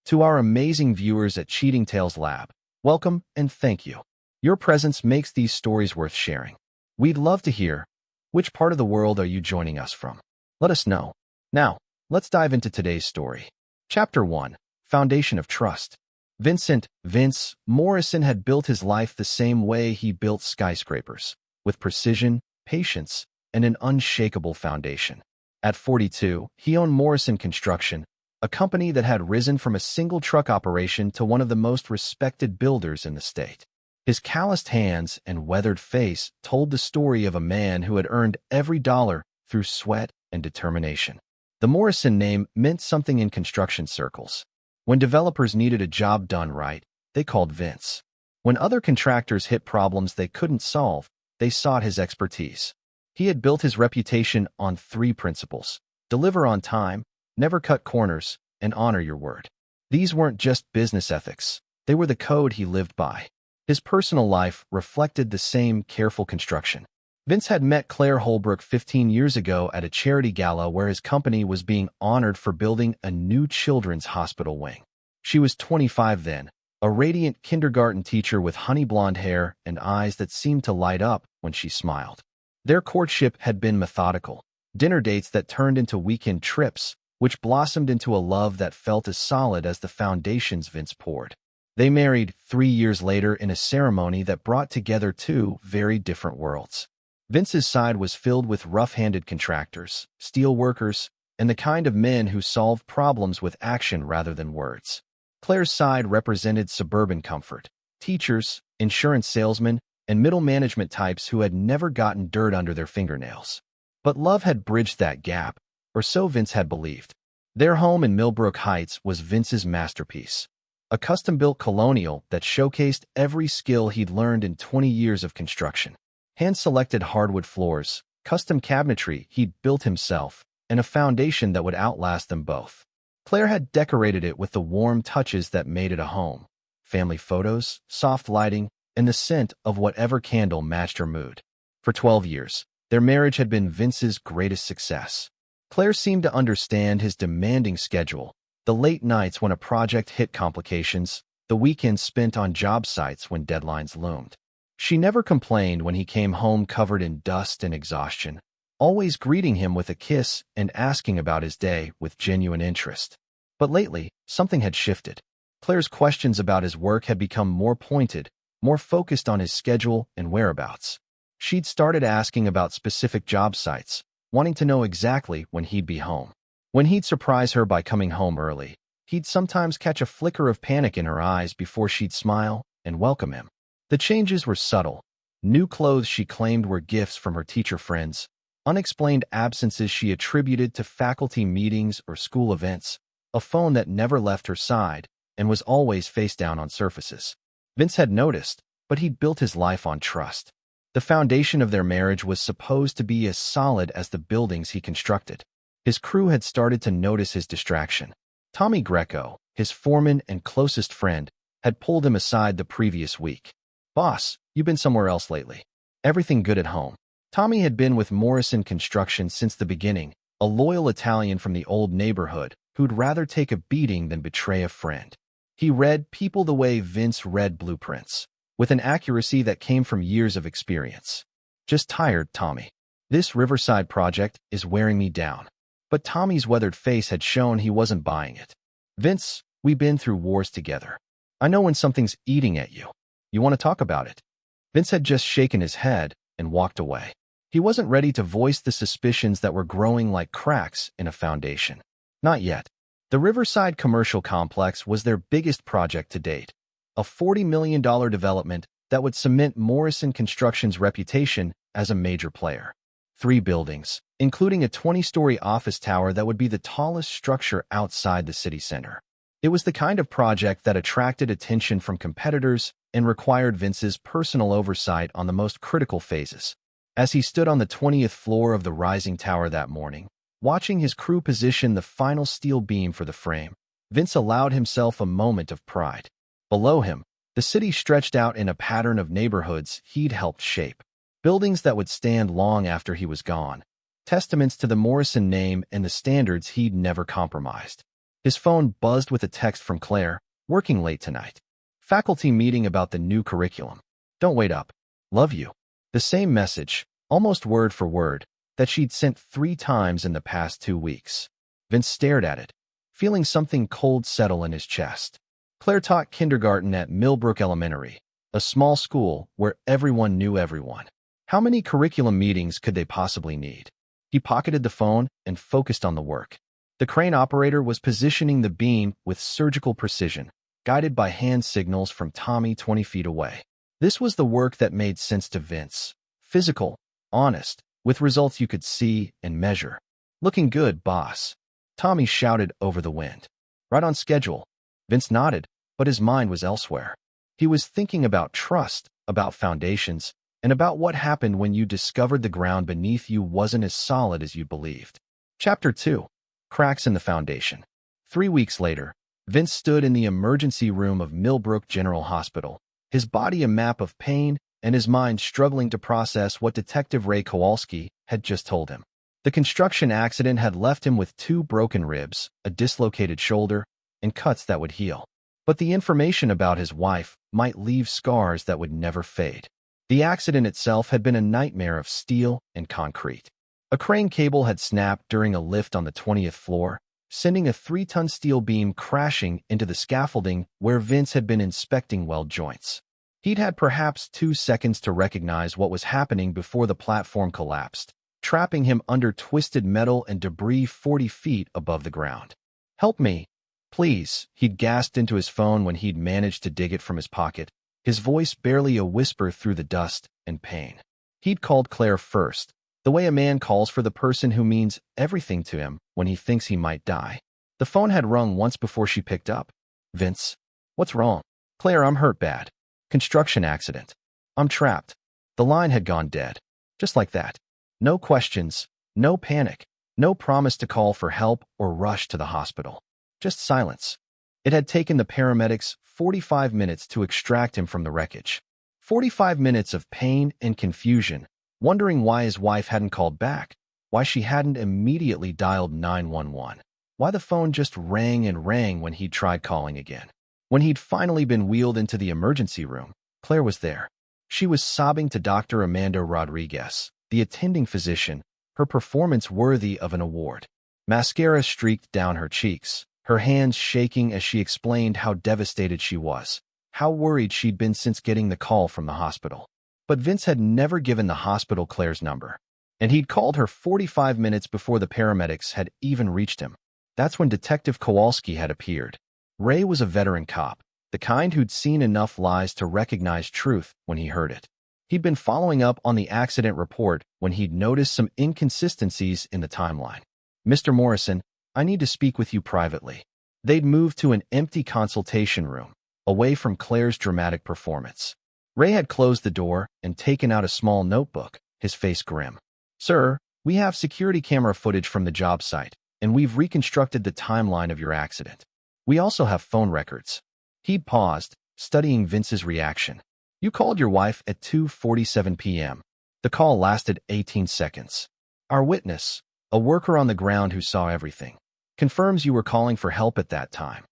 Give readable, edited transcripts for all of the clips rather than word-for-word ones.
To our amazing viewers at Cheating Tales Lab, welcome and thank you. Your presence makes these stories worth sharing. We'd love to hear, which part of the world are you joining us from? Let us know. Now, let's dive into today's story. Chapter 1, Foundation of Trust. Vince Morrison had built his life the same way he built skyscrapers, with precision, patience, and an unshakable foundation. At 42, he owned Morrison Construction, a company that had risen from a single truck operation to one of the most respected builders in the state. His calloused hands and weathered face told the story of a man who had earned every dollar through sweat and determination. The Morrison name meant something in construction circles. When developers needed a job done right, they called Vince. When other contractors hit problems they couldn't solve, they sought his expertise. He had built his reputation on 3 principles: deliver on time, never cut corners, and honor your word. These weren't just business ethics. They were the code he lived by. His personal life reflected the same careful construction. Vince had met Claire Holbrook 15 years ago at a charity gala where his company was being honored for building a new children's hospital wing. She was 25 then, a radiant kindergarten teacher with honey blonde hair and eyes that seemed to light up when she smiled. Their courtship had been methodical, dinner dates that turned into weekend trips, which blossomed into a love that felt as solid as the foundations Vince poured. They married 3 years later in a ceremony that brought together 2 very different worlds. Vince's side was filled with rough-handed contractors, steel workers, and the kind of men who solved problems with action rather than words. Claire's side represented suburban comfort, teachers, insurance salesmen, and middle management types who had never gotten dirt under their fingernails. But love had bridged that gap, or so Vince had believed. Their home in Millbrook Heights was Vince's masterpiece, a custom-built colonial that showcased every skill he'd learned in 20 years of construction. Hand-selected hardwood floors, custom cabinetry he'd built himself, and a foundation that would outlast them both. Claire had decorated it with the warm touches that made it a home: family photos, soft lighting, and the scent of whatever candle matched her mood. For 12 years, their marriage had been Vince's greatest success. Claire seemed to understand his demanding schedule, the late nights when a project hit complications, the weekends spent on job sites when deadlines loomed. She never complained when he came home covered in dust and exhaustion, always greeting him with a kiss and asking about his day with genuine interest. But lately, something had shifted. Claire's questions about his work had become more pointed, more focused on his schedule and whereabouts. She'd started asking about specific job sites, wanting to know exactly when he'd be home. When he'd surprise her by coming home early, he'd sometimes catch a flicker of panic in her eyes before she'd smile and welcome him. The changes were subtle. New clothes she claimed were gifts from her teacher friends, unexplained absences she attributed to faculty meetings or school events, a phone that never left her side and was always face down on surfaces. Vince had noticed, but he'd built his life on trust. The foundation of their marriage was supposed to be as solid as the buildings he constructed. His crew had started to notice his distraction. Tommy Greco, his foreman and closest friend, had pulled him aside the previous week. "Boss, you've been somewhere else lately. Everything good at home?" Tommy had been with Morrison Construction since the beginning, a loyal Italian from the old neighborhood who'd rather take a beating than betray a friend. He read people the way Vince read blueprints, with an accuracy that came from years of experience. "Just tired, Tommy. This Riverside project is wearing me down." But Tommy's weathered face had shown he wasn't buying it. "Vince, we've been through wars together. I know when something's eating at you. You want to talk about it?" Vince had just shaken his head and walked away. He wasn't ready to voice the suspicions that were growing like cracks in a foundation. Not yet. The Riverside Commercial Complex was their biggest project to date, a $40 million development that would cement Morrison Construction's reputation as a major player. 3 buildings, including a 20-story office tower that would be the tallest structure outside the city center. It was the kind of project that attracted attention from competitors and required Vince's personal oversight on the most critical phases. As he stood on the 20th floor of the rising tower that morning, watching his crew position the final steel beam for the frame, Vince allowed himself a moment of pride. Below him, the city stretched out in a pattern of neighborhoods he'd helped shape, buildings that would stand long after he was gone, testaments to the Morrison name and the standards he'd never compromised. His phone buzzed with a text from Claire, working late tonight. Faculty meeting about the new curriculum. Don't wait up. Love you. The same message, almost word for word, that she'd sent 3 times in the past 2 weeks. Vince stared at it, feeling something cold settle in his chest. Claire taught kindergarten at Millbrook Elementary, a small school where everyone knew everyone. How many curriculum meetings could they possibly need? He pocketed the phone and focused on the work. The crane operator was positioning the beam with surgical precision, guided by hand signals from Tommy 20 feet away. This was the work that made sense to Vince. Physical, honest, with results you could see and measure. Looking good, boss. Tommy shouted over the wind. Right on schedule. Vince nodded, but his mind was elsewhere. He was thinking about trust, about foundations, and about what happened when you discovered the ground beneath you wasn't as solid as you believed. Chapter 2. Cracks in the Foundation. 3 weeks later, Vince stood in the emergency room of Millbrook General Hospital, his body a map of pain and his mind struggling to process what Detective Ray Kowalski had just told him. The construction accident had left him with 2 broken ribs, a dislocated shoulder, and cuts that would heal. But the information about his wife might leave scars that would never fade. The accident itself had been a nightmare of steel and concrete. A crane cable had snapped during a lift on the 20th floor, sending a 3-ton steel beam crashing into the scaffolding where Vince had been inspecting weld joints. He'd had perhaps 2 seconds to recognize what was happening before the platform collapsed, trapping him under twisted metal and debris 40 feet above the ground. "Help me, please," he'd gasped into his phone when he'd managed to dig it from his pocket, his voice barely a whisper through the dust and pain. He'd called Claire first, the way a man calls for the person who means everything to him when he thinks he might die. The phone had rung once before she picked up. "Vince, what's wrong?" "Claire, I'm hurt bad. Construction accident. I'm trapped." The line had gone dead. Just like that. No questions, no panic, no promise to call for help or rush to the hospital. Just silence. It had taken the paramedics 45 minutes to extract him from the wreckage. 45 minutes of pain and confusion, wondering why his wife hadn't called back, why she hadn't immediately dialed 911, why the phone just rang and rang when he'd tried calling again. When he'd finally been wheeled into the emergency room, Claire was there. She was sobbing to Dr. Amanda Rodriguez, the attending physician, her performance worthy of an award. Mascara streaked down her cheeks, her hands shaking as she explained how devastated she was, how worried she'd been since getting the call from the hospital. But Vince had never given the hospital Claire's number, and he'd called her 45 minutes before the paramedics had even reached him. That's when Detective Kowalski had appeared. Ray was a veteran cop, the kind who'd seen enough lies to recognize truth when he heard it. He'd been following up on the accident report when he'd noticed some inconsistencies in the timeline. "Mr. Morrison, I need to speak with you privately." They'd moved to an empty consultation room, away from Claire's dramatic performance. Ray had closed the door and taken out a small notebook, his face grim. "Sir, we have security camera footage from the job site, and we've reconstructed the timeline of your accident. We also have phone records." He'd paused, studying Vince's reaction. "You called your wife at 2:47 p.m. The call lasted 18 seconds. Our witness, a worker on the ground who saw everything, confirms you were calling for help at that time."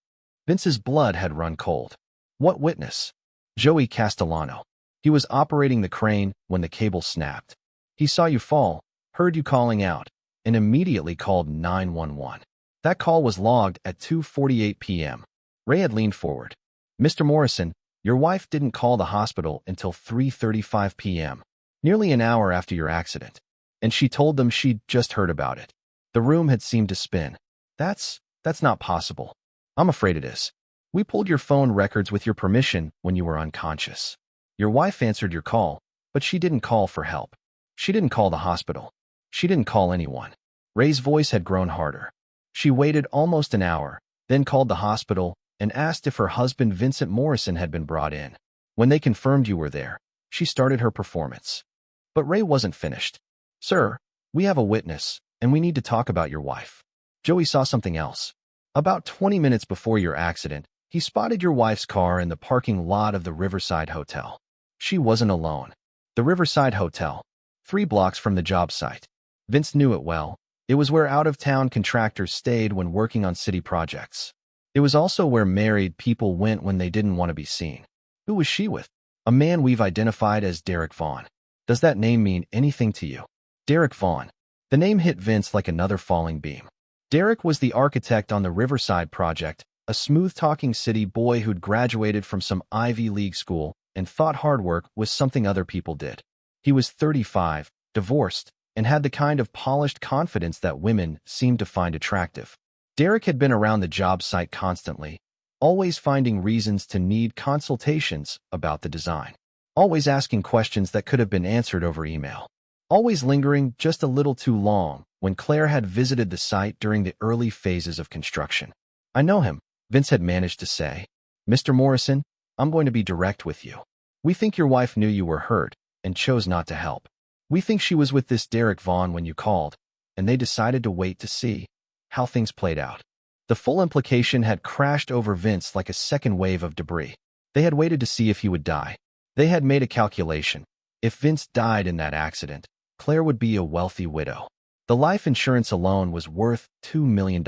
Vince's blood had run cold. "What witness?" "Joey Castellano. He was operating the crane when the cable snapped. He saw you fall, heard you calling out, and immediately called 911. That call was logged at 2:48 p.m. Ray had leaned forward. "Mr. Morrison, your wife didn't call the hospital until 3:35 p.m., nearly an hour after your accident, and she told them she'd just heard about it." The room had seemed to spin. That's not possible." "I'm afraid it is. We pulled your phone records with your permission when you were unconscious. Your wife answered your call, but she didn't call for help. She didn't call the hospital. She didn't call anyone." Ray's voice had grown harder. "She waited almost an hour, then called the hospital and asked if her husband Vincent Morrison had been brought in. When they confirmed you were there, she started her performance." But Ray wasn't finished. "Sir, we have a witness, and we need to talk about your wife. Joey saw something else. About 20 minutes before your accident, he spotted your wife's car in the parking lot of the Riverside Hotel. She wasn't alone. The Riverside Hotel, 3 blocks from the job site. Vince knew it well. It was where out-of-town contractors stayed when working on city projects. It was also where married people went when they didn't want to be seen. Who was she with? A man we've identified as Derek Vaughn. Does that name mean anything to you? Derek Vaughn. The name hit Vince like another falling beam. Derek was the architect on the Riverside project, a smooth-talking city boy who'd graduated from some Ivy League school and thought hard work was something other people did. He was 35, divorced, and had the kind of polished confidence that women seemed to find attractive. Derek had been around the job site constantly, always finding reasons to need consultations about the design, always asking questions that could have been answered over email, always lingering just a little too long when Claire had visited the site during the early phases of construction. "I know him," Vince had managed to say. "Mr. Morrison, I'm going to be direct with you. We think your wife knew you were hurt and chose not to help. We think she was with this Derek Vaughn when you called, and they decided to wait to see how things played out." The full implication had crashed over Vince like a second wave of debris. They had waited to see if he would die. They had made a calculation. If Vince died in that accident, Claire would be a wealthy widow. The life insurance alone was worth $2 million.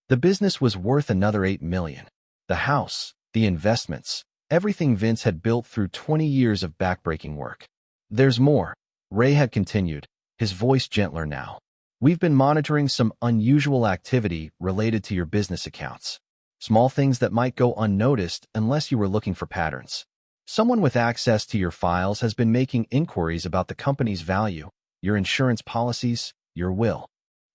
The business was worth another $8 million. The house, the investments, everything Vince had built through 20 years of backbreaking work. "There's more," Ray had continued, his voice gentler now. "We've been monitoring some unusual activity related to your business accounts. Small things that might go unnoticed unless you were looking for patterns. Someone with access to your files has been making inquiries about the company's value, your insurance policies, your will."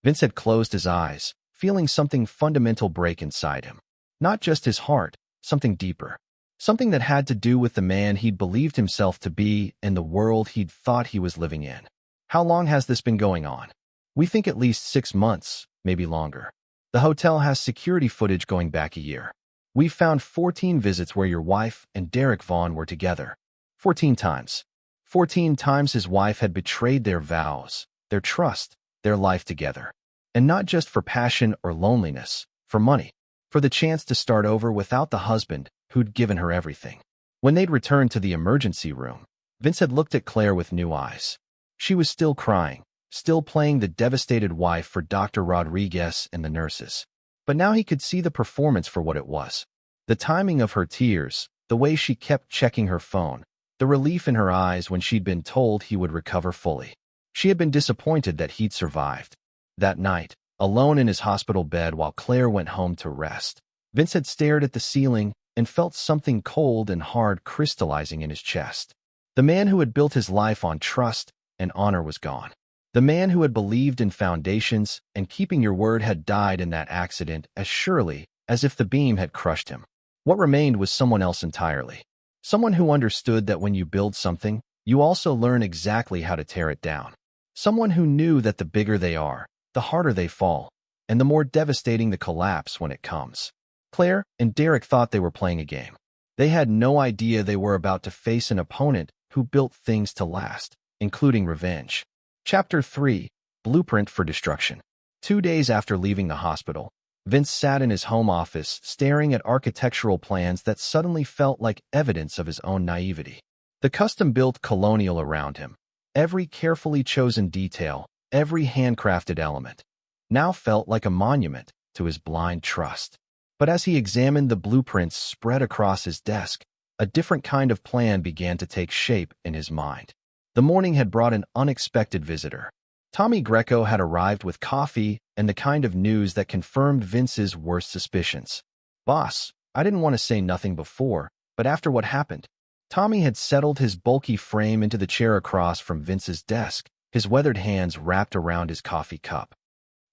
Vince had closed his eyes, feeling something fundamental break inside him. Not just his heart, something deeper. Something that had to do with the man he'd believed himself to be and the world he'd thought he was living in. "How long has this been going on?" "We think at least 6 months, maybe longer. The hotel has security footage going back a year. We've found 14 visits where your wife and Derek Vaughn were together. 14 times. 14 times his wife had betrayed their vows, their trust, their life together. And not just for passion or loneliness, for money. For the chance to start over without the husband who'd given her everything." When they'd returned to the emergency room, Vince had looked at Claire with new eyes. She was still crying, still playing the devastated wife for Dr. Rodriguez and the nurses. But now he could see the performance for what it was. The timing of her tears, the way she kept checking her phone, the relief in her eyes when she'd been told he would recover fully. She had been disappointed that he'd survived. That night, alone in his hospital bed while Claire went home to rest, Vince had stared at the ceiling and felt something cold and hard crystallizing in his chest. The man who had built his life on trust and honor was gone. The man who had believed in foundations and keeping your word had died in that accident as surely as if the beam had crushed him. What remained was someone else entirely. Someone who understood that when you build something, you also learn exactly how to tear it down. Someone who knew that the bigger they are, the harder they fall, and the more devastating the collapse when it comes. Claire and Derek thought they were playing a game. They had no idea they were about to face an opponent who built things to last, including revenge. Chapter 3: Blueprint for Destruction. 2 days after leaving the hospital, Vince sat in his home office staring at architectural plans that suddenly felt like evidence of his own naivety. The custom-built colonial around him, every carefully chosen detail, every handcrafted element, now felt like a monument to his blind trust. But as he examined the blueprints spread across his desk, a different kind of plan began to take shape in his mind. The morning had brought an unexpected visitor. Tommy Greco had arrived with coffee and the kind of news that confirmed Vince's worst suspicions. "Boss, I didn't want to say nothing before, but after what happened..." Tommy had settled his bulky frame into the chair across from Vince's desk, his weathered hands wrapped around his coffee cup.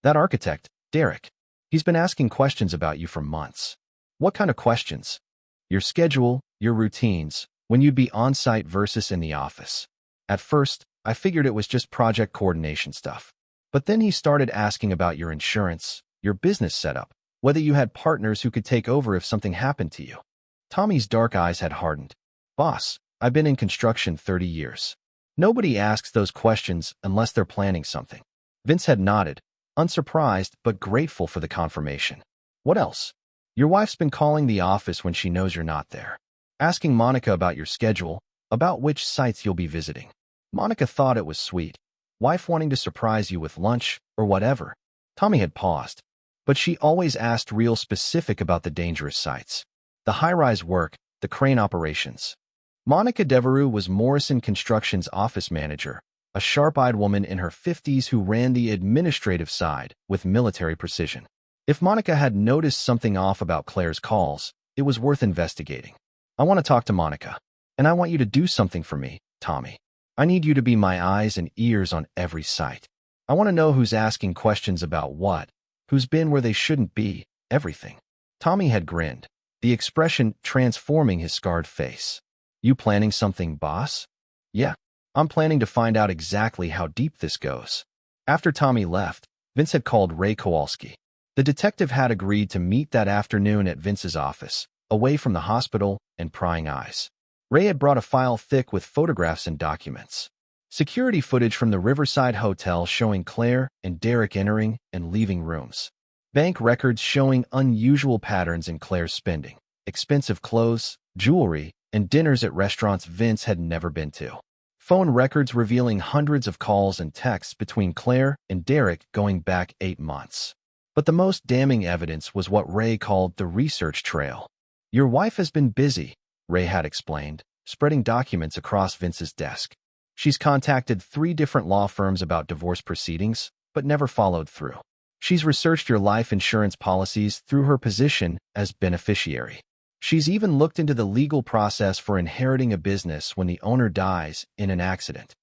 "That architect, Derek. He's been asking questions about you for months." "What kind of questions?" "Your schedule, your routines, when you'd be on-site versus in the office. At first, I figured it was just project coordination stuff. But then he started asking about your insurance, your business setup, whether you had partners who could take over if something happened to you." Tommy's dark eyes had hardened. "Boss, I've been in construction 30 years. Nobody asks those questions unless they're planning something." Vince had nodded, unsurprised but grateful for the confirmation. "What else?" "Your wife's been calling the office when she knows you're not there. Asking Monica about your schedule, about which sites you'll be visiting." Monica thought it was sweet. Wife wanting to surprise you with lunch or whatever. Tommy had paused, but she always asked real specific about the dangerous sites. The high-rise work, the crane operations. Monica Devereux was Morrison Construction's office manager, a sharp-eyed woman in her 50s who ran the administrative side with military precision. If Monica had noticed something off about Claire's calls, it was worth investigating. I want to talk to Monica, and I want you to do something for me, Tommy. I need you to be my eyes and ears on every site. I want to know who's asking questions about what, who's been where they shouldn't be, everything. Tommy had grinned, the expression transforming his scarred face. You planning something, boss? Yeah, I'm planning to find out exactly how deep this goes. After Tommy left, Vince had called Ray Kowalski. The detective had agreed to meet that afternoon at Vince's office, away from the hospital and prying eyes. Ray had brought a file thick with photographs and documents. Security footage from the Riverside Hotel showing Claire and Derek entering and leaving rooms. Bank records showing unusual patterns in Claire's spending. Expensive clothes, jewelry, and dinners at restaurants Vince had never been to. Phone records revealing hundreds of calls and texts between Claire and Derek going back 8 months. But the most damning evidence was what Ray called the research trail. Your wife has been busy, Ray had explained, spreading documents across Vince's desk. She's contacted 3 different law firms about divorce proceedings, but never followed through. She's researched your life insurance policies through her position as beneficiary. She's even looked into the legal process for inheriting a business when the owner dies in an accident.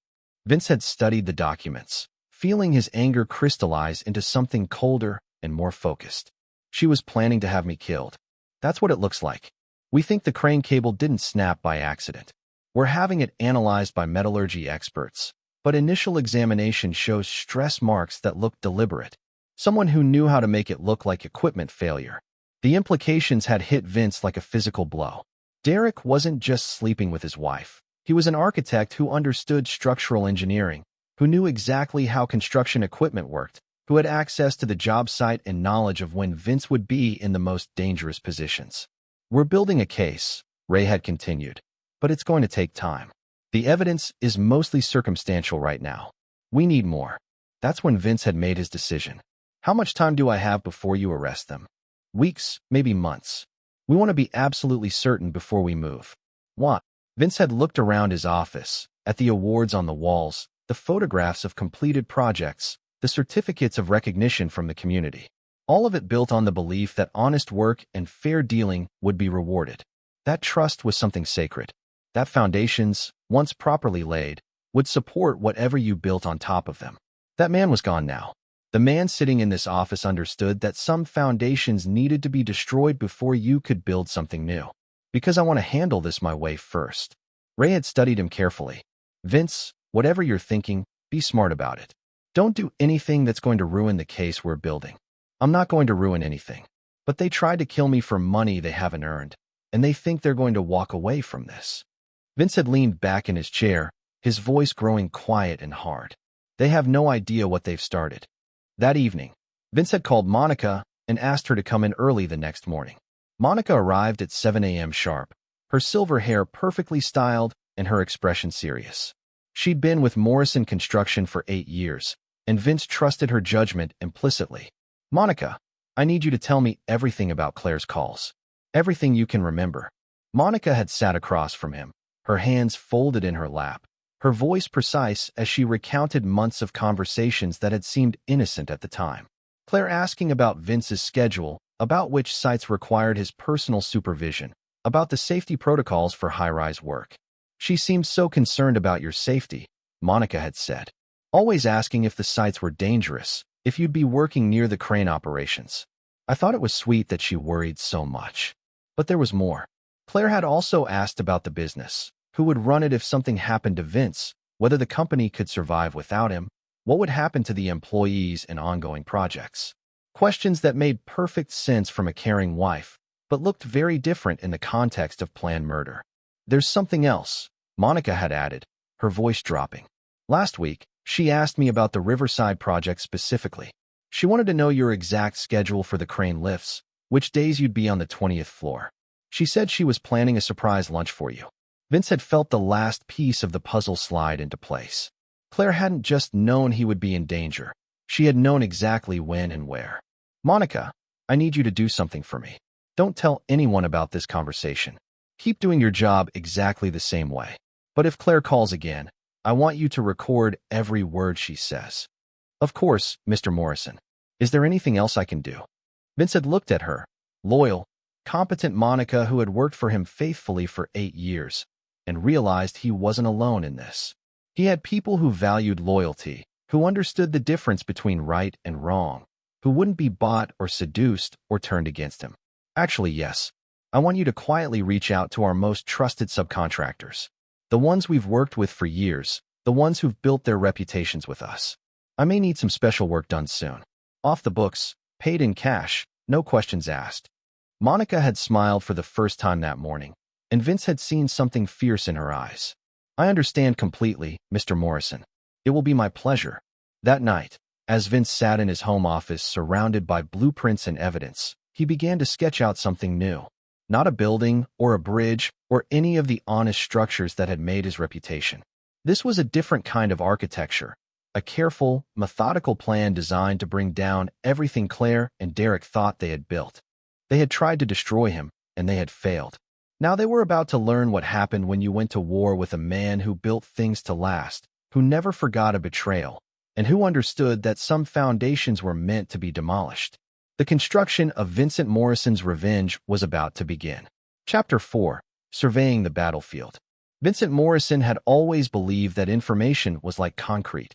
Vince had studied the documents, feeling his anger crystallize into something colder and more focused. She was planning to have me killed. That's what it looks like. We think the crane cable didn't snap by accident. We're having it analyzed by metallurgy experts, but initial examination shows stress marks that look deliberate. Someone who knew how to make it look like equipment failure. The implications had hit Vince like a physical blow. Derek wasn't just sleeping with his wife. He was an architect who understood structural engineering, who knew exactly how construction equipment worked, who had access to the job site and knowledge of when Vince would be in the most dangerous positions. We're building a case, Ray had continued, but it's going to take time. The evidence is mostly circumstantial right now. We need more. That's when Vince had made his decision. How much time do I have before you arrest them? Weeks, maybe months. We want to be absolutely certain before we move. What? Vince had looked around his office, at the awards on the walls, the photographs of completed projects, the certificates of recognition from the community. All of it built on the belief that honest work and fair dealing would be rewarded. That trust was something sacred. That foundations, once properly laid, would support whatever you built on top of them. That man was gone now. The man sitting in this office understood that some foundations needed to be destroyed before you could build something new. Because I want to handle this my way first. Ray had studied him carefully. Vince, whatever you're thinking, be smart about it. Don't do anything that's going to ruin the case we're building. I'm not going to ruin anything. But they tried to kill me for money they haven't earned, and they think they're going to walk away from this. Vince had leaned back in his chair, his voice growing quiet and hard. They have no idea what they've started. That evening, Vince had called Monica and asked her to come in early the next morning. Monica arrived at 7 a.m. sharp, her silver hair perfectly styled and her expression serious. She'd been with Morrison Construction for 8 years, and Vince trusted her judgment implicitly. Monica, I need you to tell me everything about Claire's calls. Everything you can remember. Monica had sat across from him, her hands folded in her lap, her voice precise as she recounted months of conversations that had seemed innocent at the time. Claire asking about Vince's schedule, about which sites required his personal supervision, about the safety protocols for high-rise work. She seemed so concerned about your safety, Monica had said. Always asking if the sites were dangerous, if you'd be working near the crane operations. I thought it was sweet that she worried so much. But there was more. Claire had also asked about the business. Who would run it if something happened to Vince? Whether the company could survive without him? What would happen to the employees and ongoing projects? Questions that made perfect sense from a caring wife, but looked very different in the context of planned murder. There's something else, Monica had added, her voice dropping. Last week, she asked me about the Riverside project specifically. She wanted to know your exact schedule for the crane lifts, which days you'd be on the 20th floor. She said she was planning a surprise lunch for you. Vince had felt the last piece of the puzzle slide into place. Claire hadn't just known he would be in danger. She had known exactly when and where. Monica, I need you to do something for me. Don't tell anyone about this conversation. Keep doing your job exactly the same way. But if Claire calls again, I want you to record every word she says. Of course, Mr. Morrison. Is there anything else I can do? Vince had looked at her, loyal, competent Monica who had worked for him faithfully for 8 years, and realized he wasn't alone in this. He had people who valued loyalty, who understood the difference between right and wrong, who wouldn't be bought or seduced or turned against him. Actually, yes. I want you to quietly reach out to our most trusted subcontractors. The ones we've worked with for years, the ones who've built their reputations with us. I may need some special work done soon. Off the books, paid in cash, no questions asked. Monica had smiled for the first time that morning, and Vince had seen something fierce in her eyes. I understand completely, Mr. Morrison. It will be my pleasure. That night, as Vince sat in his home office surrounded by blueprints and evidence, he began to sketch out something new. Not a building or a bridge or any of the honest structures that had made his reputation. This was a different kind of architecture, a careful, methodical plan designed to bring down everything Claire and Derek thought they had built. They had tried to destroy him, and they had failed. Now they were about to learn what happened when you went to war with a man who built things to last, who never forgot a betrayal, and who understood that some foundations were meant to be demolished. The construction of Vincent Morrison's revenge was about to begin. Chapter 4. Surveying the Battlefield. Vincent Morrison had always believed that information was like concrete,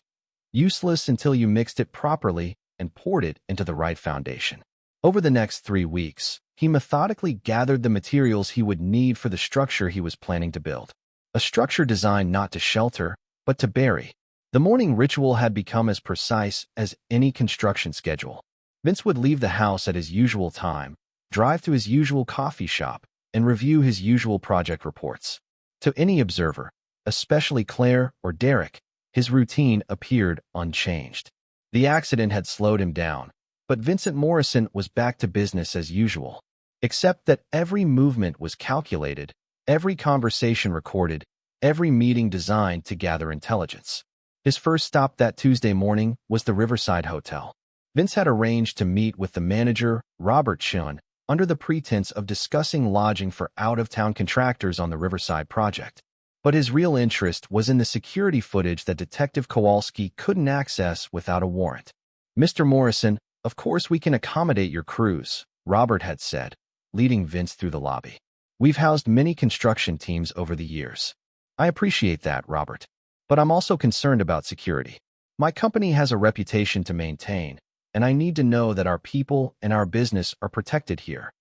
useless until you mixed it properly and poured it into the right foundation. Over the next 3 weeks, he methodically gathered the materials he would need for the structure he was planning to build. A structure designed not to shelter, but to bury. The morning ritual had become as precise as any construction schedule. Vince would leave the house at his usual time, drive to his usual coffee shop, and review his usual project reports. To any observer, especially Claire or Derek, his routine appeared unchanged. The accident had slowed him down, but Vincent Morrison was back to business as usual, except that every movement was calculated, every conversation recorded, every meeting designed to gather intelligence. His first stop that Tuesday morning was the Riverside Hotel. Vince had arranged to meet with the manager, Robert Chun, under the pretense of discussing lodging for out-of-town contractors on the Riverside project. But his real interest was in the security footage that Detective Kowalski couldn't access without a warrant. Mr. Morrison, of course we can accommodate your crews, Robert had said, leading Vince through the lobby. We've housed many construction teams over the years. I appreciate that, Robert. But I'm also concerned about security. My company has a reputation to maintain, and I need to know that our people and our business are protected here.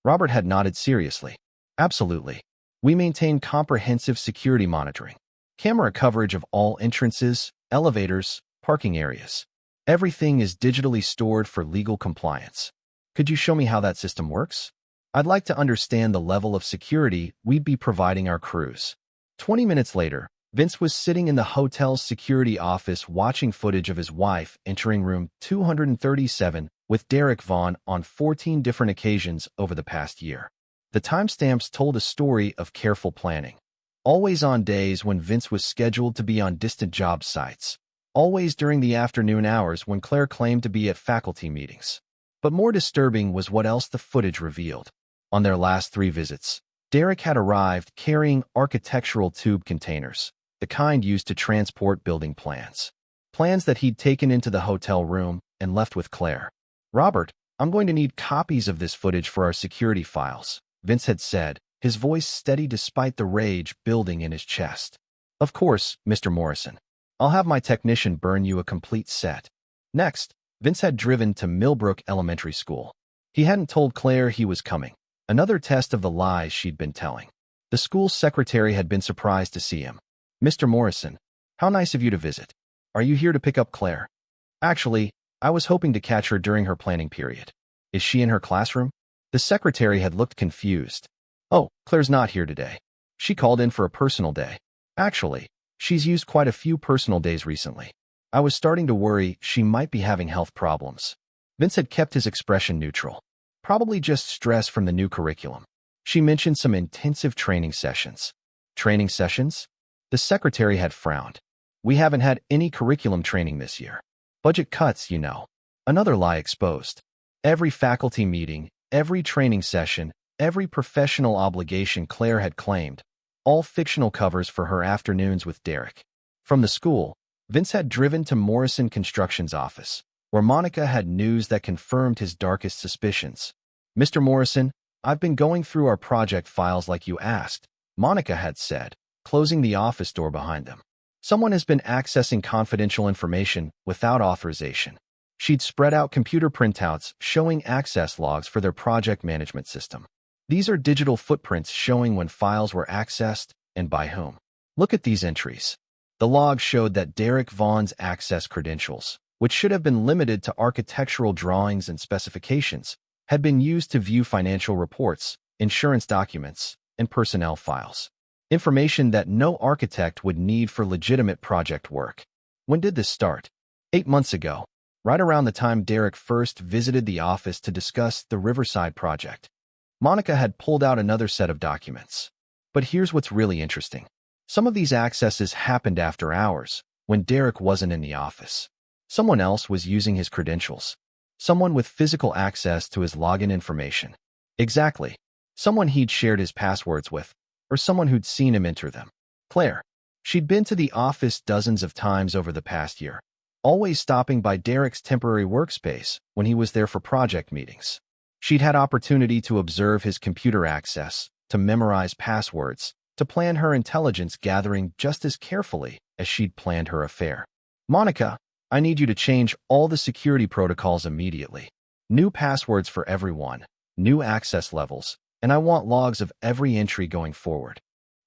Robert had nodded seriously. Absolutely. We maintain comprehensive security monitoring, camera coverage of all entrances, elevators, parking areas. Everything is digitally stored for legal compliance. Could you show me how that system works? I'd like to understand the level of security we'd be providing our crews. 20 minutes later, Vince was sitting in the hotel's security office watching footage of his wife entering room 237 with Derek Vaughn on 14 different occasions over the past year. The timestamps told a story of careful planning. Always on days when Vince was scheduled to be on distant job sites. Always during the afternoon hours when Claire claimed to be at faculty meetings. But more disturbing was what else the footage revealed. On their last 3 visits, Derek had arrived carrying architectural tube containers, the kind used to transport building plans. Plans that he'd taken into the hotel room and left with Claire. Robert, I'm going to need copies of this footage for our security files, Vince had said, his voice steady despite the rage building in his chest. Of course, Mr. Morrison. I'll have my technician burn you a complete set. Next, Vince had driven to Millbrook Elementary School. He hadn't told Claire he was coming. Another test of the lies she'd been telling. The school's secretary had been surprised to see him. Mr. Morrison, how nice of you to visit. Are you here to pick up Claire? Actually, I was hoping to catch her during her planning period. Is she in her classroom? The secretary had looked confused. Oh, Claire's not here today. She called in for a personal day. Actually, she's used quite a few personal days recently. I was starting to worry she might be having health problems. Vince had kept his expression neutral. Probably just stress from the new curriculum. She mentioned some intensive training sessions. Training sessions? The secretary had frowned. We haven't had any curriculum training this year. Budget cuts, you know. Another lie exposed. Every faculty meeting, every training session, every professional obligation Claire had claimed, all fictional covers for her afternoons with Derek. From the school, Vince had driven to Morrison Construction's office, where Monica had news that confirmed his darkest suspicions. "Mr. Morrison, I've been going through our project files like you asked," Monica had said, closing the office door behind them. "Someone has been accessing confidential information without authorization." She'd spread out computer printouts showing access logs for their project management system. These are digital footprints showing when files were accessed and by whom. Look at these entries. The log showed that Derek Vaughn's access credentials, which should have been limited to architectural drawings and specifications, had been used to view financial reports, insurance documents, and personnel files. Information that no architect would need for legitimate project work. When did this start? 8 months ago, right around the time Derek first visited the office to discuss the Riverside project. Monica had pulled out another set of documents. But here's what's really interesting. Some of these accesses happened after hours, when Derek wasn't in the office. Someone else was using his credentials. Someone with physical access to his login information. Exactly. Someone he'd shared his passwords with, or someone who'd seen him enter them. Claire. She'd been to the office dozens of times over the past year, always stopping by Derek's temporary workspace when he was there for project meetings. She'd had opportunity to observe his computer access, to memorize passwords, to plan her intelligence gathering just as carefully as she'd planned her affair. "Monica, I need you to change all the security protocols immediately. New passwords for everyone, new access levels, and I want logs of every entry going forward."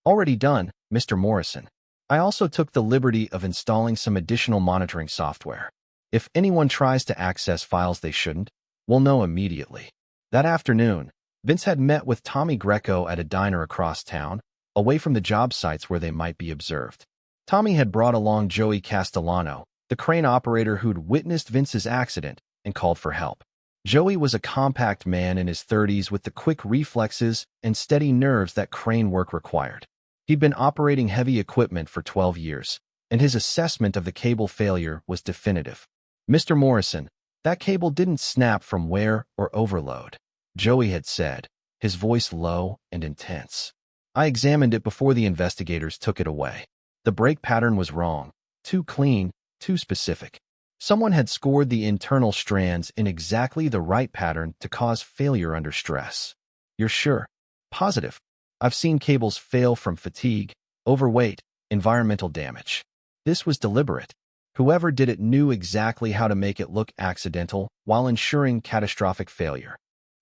"Already done, Mr. Morrison. I also took the liberty of installing some additional monitoring software. If anyone tries to access files they shouldn't, we'll know immediately." That afternoon, Vince had met with Tommy Greco at a diner across town, away from the job sites where they might be observed. Tommy had brought along Joey Castellano, the crane operator who'd witnessed Vince's accident and called for help. Joey was a compact man in his 30s with the quick reflexes and steady nerves that crane work required. He'd been operating heavy equipment for 12 years, and his assessment of the cable failure was definitive. "Mr. Morrison, that cable didn't snap from wear or overload," Joey had said, his voice low and intense. "I examined it before the investigators took it away. The break pattern was wrong, too clean, too specific. Someone had scored the internal strands in exactly the right pattern to cause failure under stress." "You're sure?" "Positive. I've seen cables fail from fatigue, overweight, environmental damage. This was deliberate. Whoever did it knew exactly how to make it look accidental while ensuring catastrophic failure."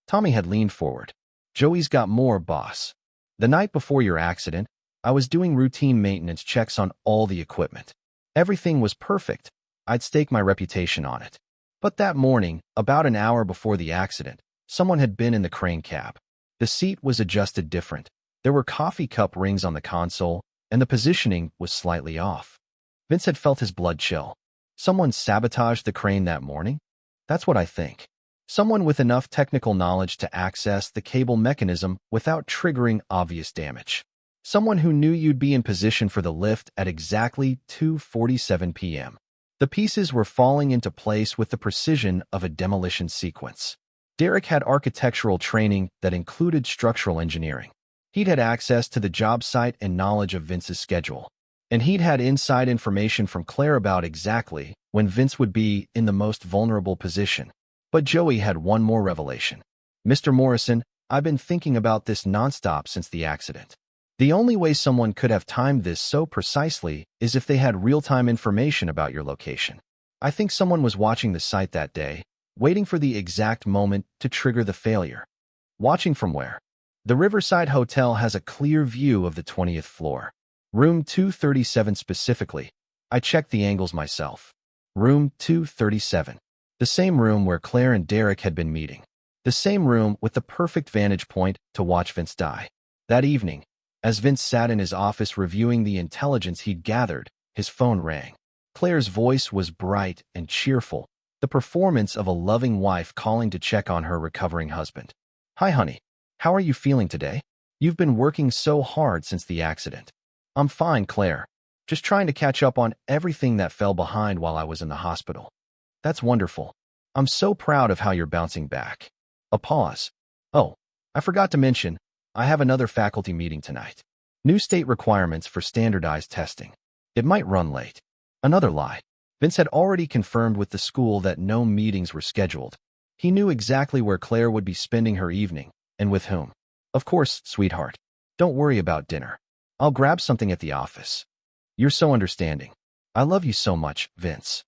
Tommy had leaned forward. "Joey's got more, boss. The night before your accident, I was doing routine maintenance checks on all the equipment. Everything was perfect. I'd stake my reputation on it. But that morning, about an hour before the accident, someone had been in the crane cab. The seat was adjusted different. There were coffee cup rings on the console, and the positioning was slightly off." Vince had felt his blood chill. Someone sabotaged the crane that morning? "That's what I think. Someone with enough technical knowledge to access the cable mechanism without triggering obvious damage. Someone who knew you'd be in position for the lift at exactly 2:47 p.m. The pieces were falling into place with the precision of a demolition sequence. Derek had architectural training that included structural engineering. He'd had access to the job site and knowledge of Vince's schedule. And he'd had inside information from Claire about exactly when Vince would be in the most vulnerable position. But Joey had one more revelation. "Mr. Morrison, I've been thinking about this nonstop since the accident. The only way someone could have timed this so precisely is if they had real-time information about your location. I think someone was watching the site that day, waiting for the exact moment to trigger the failure." "Watching from where?" "The Riverside Hotel has a clear view of the 20th floor. Room 237 specifically. I checked the angles myself. Room 237. The same room where Claire and Derek had been meeting. The same room with the perfect vantage point to watch Vince die. That evening, as Vince sat in his office reviewing the intelligence he'd gathered, his phone rang. Claire's voice was bright and cheerful, the performance of a loving wife calling to check on her recovering husband. "Hi, honey. How are you feeling today? You've been working so hard since the accident." "I'm fine, Claire. Just trying to catch up on everything that fell behind while I was in the hospital. That's wonderful. I'm so proud of how you're bouncing back. A pause. Oh, I forgot to mention, I have another faculty meeting tonight. New state requirements for standardized testing. It might run late. Another lie. Vince had already confirmed with the school that no meetings were scheduled. He knew exactly where Claire would be spending her evening, and with whom. Of course, sweetheart. Don't worry about dinner. I'll grab something at the office. You're so understanding. I love you so much, Vince.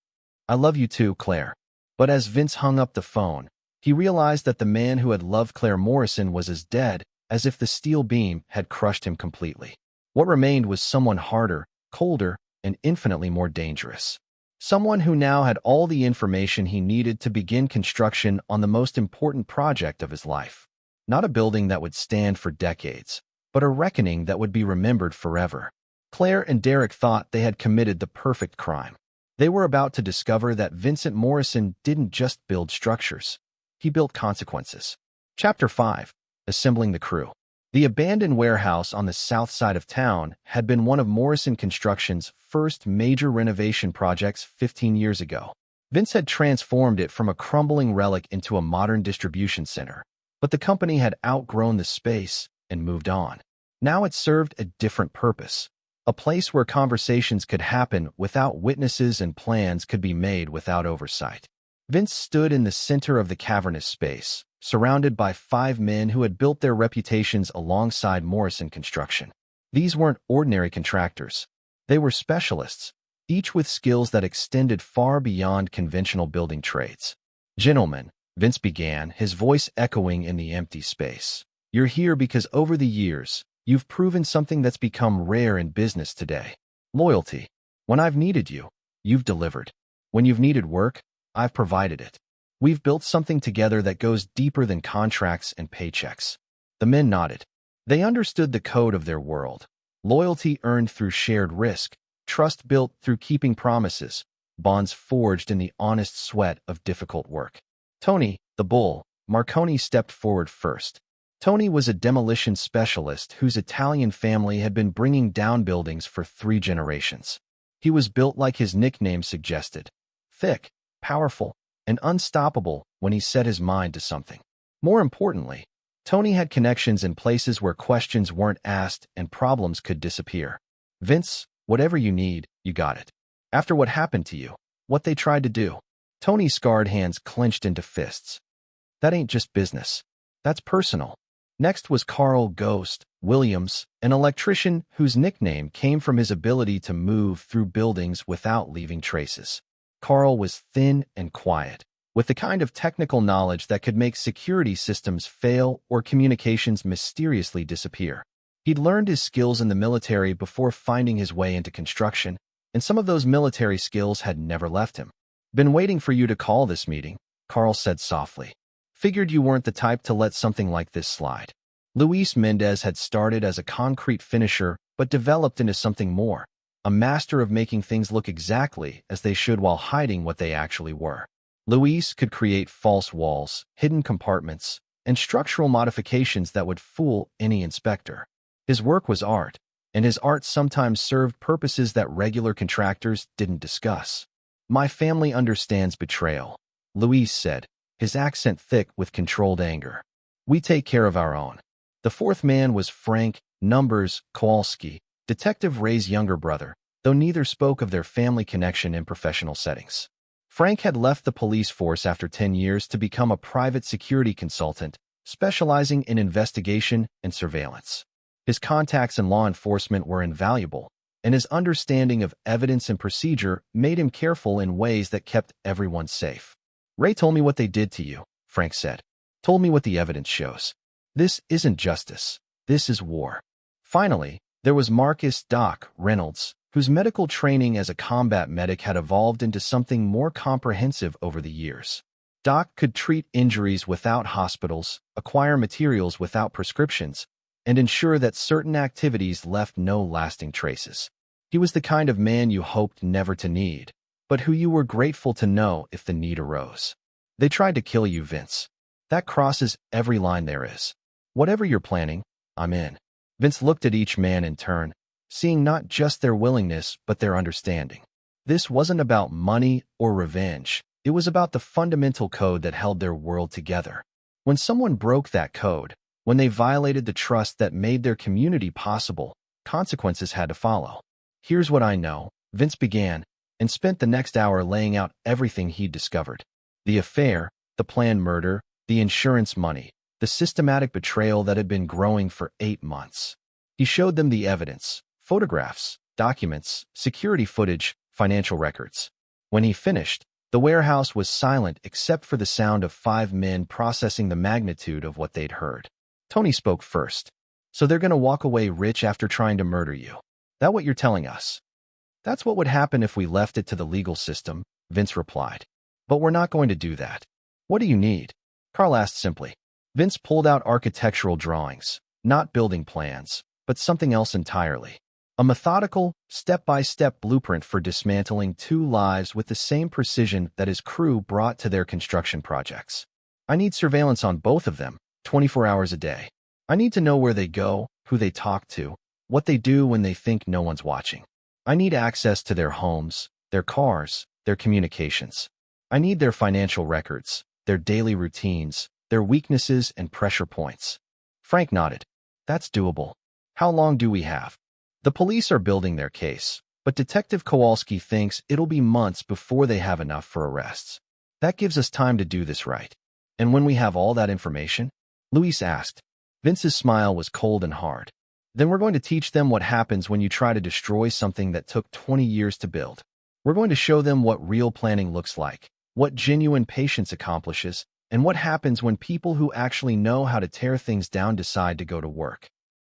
I love you too, Claire. But as Vince hung up the phone, he realized that the man who had loved Claire Morrison was as dead as if the steel beam had crushed him completely. What remained was someone harder, colder, and infinitely more dangerous. Someone who now had all the information he needed to begin construction on the most important project of his life. Not a building that would stand for decades, but a reckoning that would be remembered forever. Claire and Derek thought they had committed the perfect crime. They were about to discover that Vincent Morrison didn't just build structures. He built consequences. Chapter 5. Assembling the Crew. The abandoned warehouse on the south side of town had been one of Morrison Construction's first major renovation projects 15 years ago. Vince had transformed it from a crumbling relic into a modern distribution center, but the company had outgrown the space and moved on. Now it served a different purpose. A place where conversations could happen without witnesses and plans could be made without oversight. Vince stood in the center of the cavernous space, surrounded by 5 men who had built their reputations alongside Morrison Construction. These weren't ordinary contractors. They were specialists, each with skills that extended far beyond conventional building trades. Gentlemen, Vince began, his voice echoing in the empty space. You're here because over the years, you've proven something that's become rare in business today. Loyalty. When I've needed you, you've delivered. When you've needed work, I've provided it. We've built something together that goes deeper than contracts and paychecks. The men nodded. They understood the code of their world. Loyalty earned through shared risk, trust built through keeping promises, bonds forged in the honest sweat of difficult work. Tony, the bull, Marconi stepped forward first. Tony was a demolition specialist whose Italian family had been bringing down buildings for 3 generations. He was built like his nickname suggested. Thick, powerful, and unstoppable when he set his mind to something. More importantly, Tony had connections in places where questions weren't asked and problems could disappear. Vince, whatever you need, you got it. After what happened to you, what they tried to do. Tony's scarred hands clenched into fists. That ain't just business. That's personal. Next was Carl Ghost Williams, an electrician whose nickname came from his ability to move through buildings without leaving traces. Carl was thin and quiet, with the kind of technical knowledge that could make security systems fail or communications mysteriously disappear. He'd learned his skills in the military before finding his way into construction, and some of those military skills had never left him. Been waiting for you to call this meeting, Carl said softly. Figured you weren't the type to let something like this slide. Luis Mendez had started as a concrete finisher but developed into something more, a master of making things look exactly as they should while hiding what they actually were. Luis could create false walls, hidden compartments, and structural modifications that would fool any inspector. His work was art, and his art sometimes served purposes that regular contractors didn't discuss. My family understands betrayal, Luis said, his accent thick with controlled anger. We take care of our own. The 4th man was Frank Numbers Kowalski, Detective Ray's younger brother, though neither spoke of their family connection in professional settings. Frank had left the police force after 10 years to become a private security consultant, specializing in investigation and surveillance. His contacts in law enforcement were invaluable, and his understanding of evidence and procedure made him careful in ways that kept everyone safe. Ray told me what they did to you, Frank said. Told me what the evidence shows. This isn't justice. This is war. Finally, there was Marcus Doc Reynolds, whose medical training as a combat medic had evolved into something more comprehensive over the years. Doc could treat injuries without hospitals, acquire materials without prescriptions, and ensure that certain activities left no lasting traces. He was the kind of man you hoped never to need, but who you were grateful to know if the need arose. They tried to kill you, Vince. That crosses every line there is. Whatever you're planning, I'm in. Vince looked at each man in turn, seeing not just their willingness but their understanding. This wasn't about money or revenge. It was about the fundamental code that held their world together. When someone broke that code, when they violated the trust that made their community possible, consequences had to follow. Here's what I know, Vince began, and spent the next hour laying out everything he'd discovered. The affair, the planned murder, the insurance money, the systematic betrayal that had been growing for 8 months. He showed them the evidence, photographs, documents, security footage, financial records. When he finished, the warehouse was silent except for the sound of 5 men processing the magnitude of what they'd heard. Tony spoke first. So they're going to walk away rich after trying to murder you. That what you're telling us? That's what would happen if we left it to the legal system, Vince replied. But we're not going to do that. What do you need? Carl asked simply. Vince pulled out architectural drawings, not building plans, but something else entirely. A methodical, step-by-step blueprint for dismantling 2 lives with the same precision that his crew brought to their construction projects. I need surveillance on both of them, 24 hours a day. I need to know where they go, who they talk to, what they do when they think no one's watching. I need access to their homes, their cars, their communications. I need their financial records, their daily routines, their weaknesses and pressure points. Frank nodded. That's doable. How long do we have? The police are building their case, but Detective Kowalski thinks it'll be months before they have enough for arrests. That gives us time to do this right. And when we have all that information? Luis asked. Vince's smile was cold and hard. Then we're going to teach them what happens when you try to destroy something that took 20 years to build. We're going to show them what real planning looks like, what genuine patience accomplishes, and what happens when people who actually know how to tear things down decide to go to work.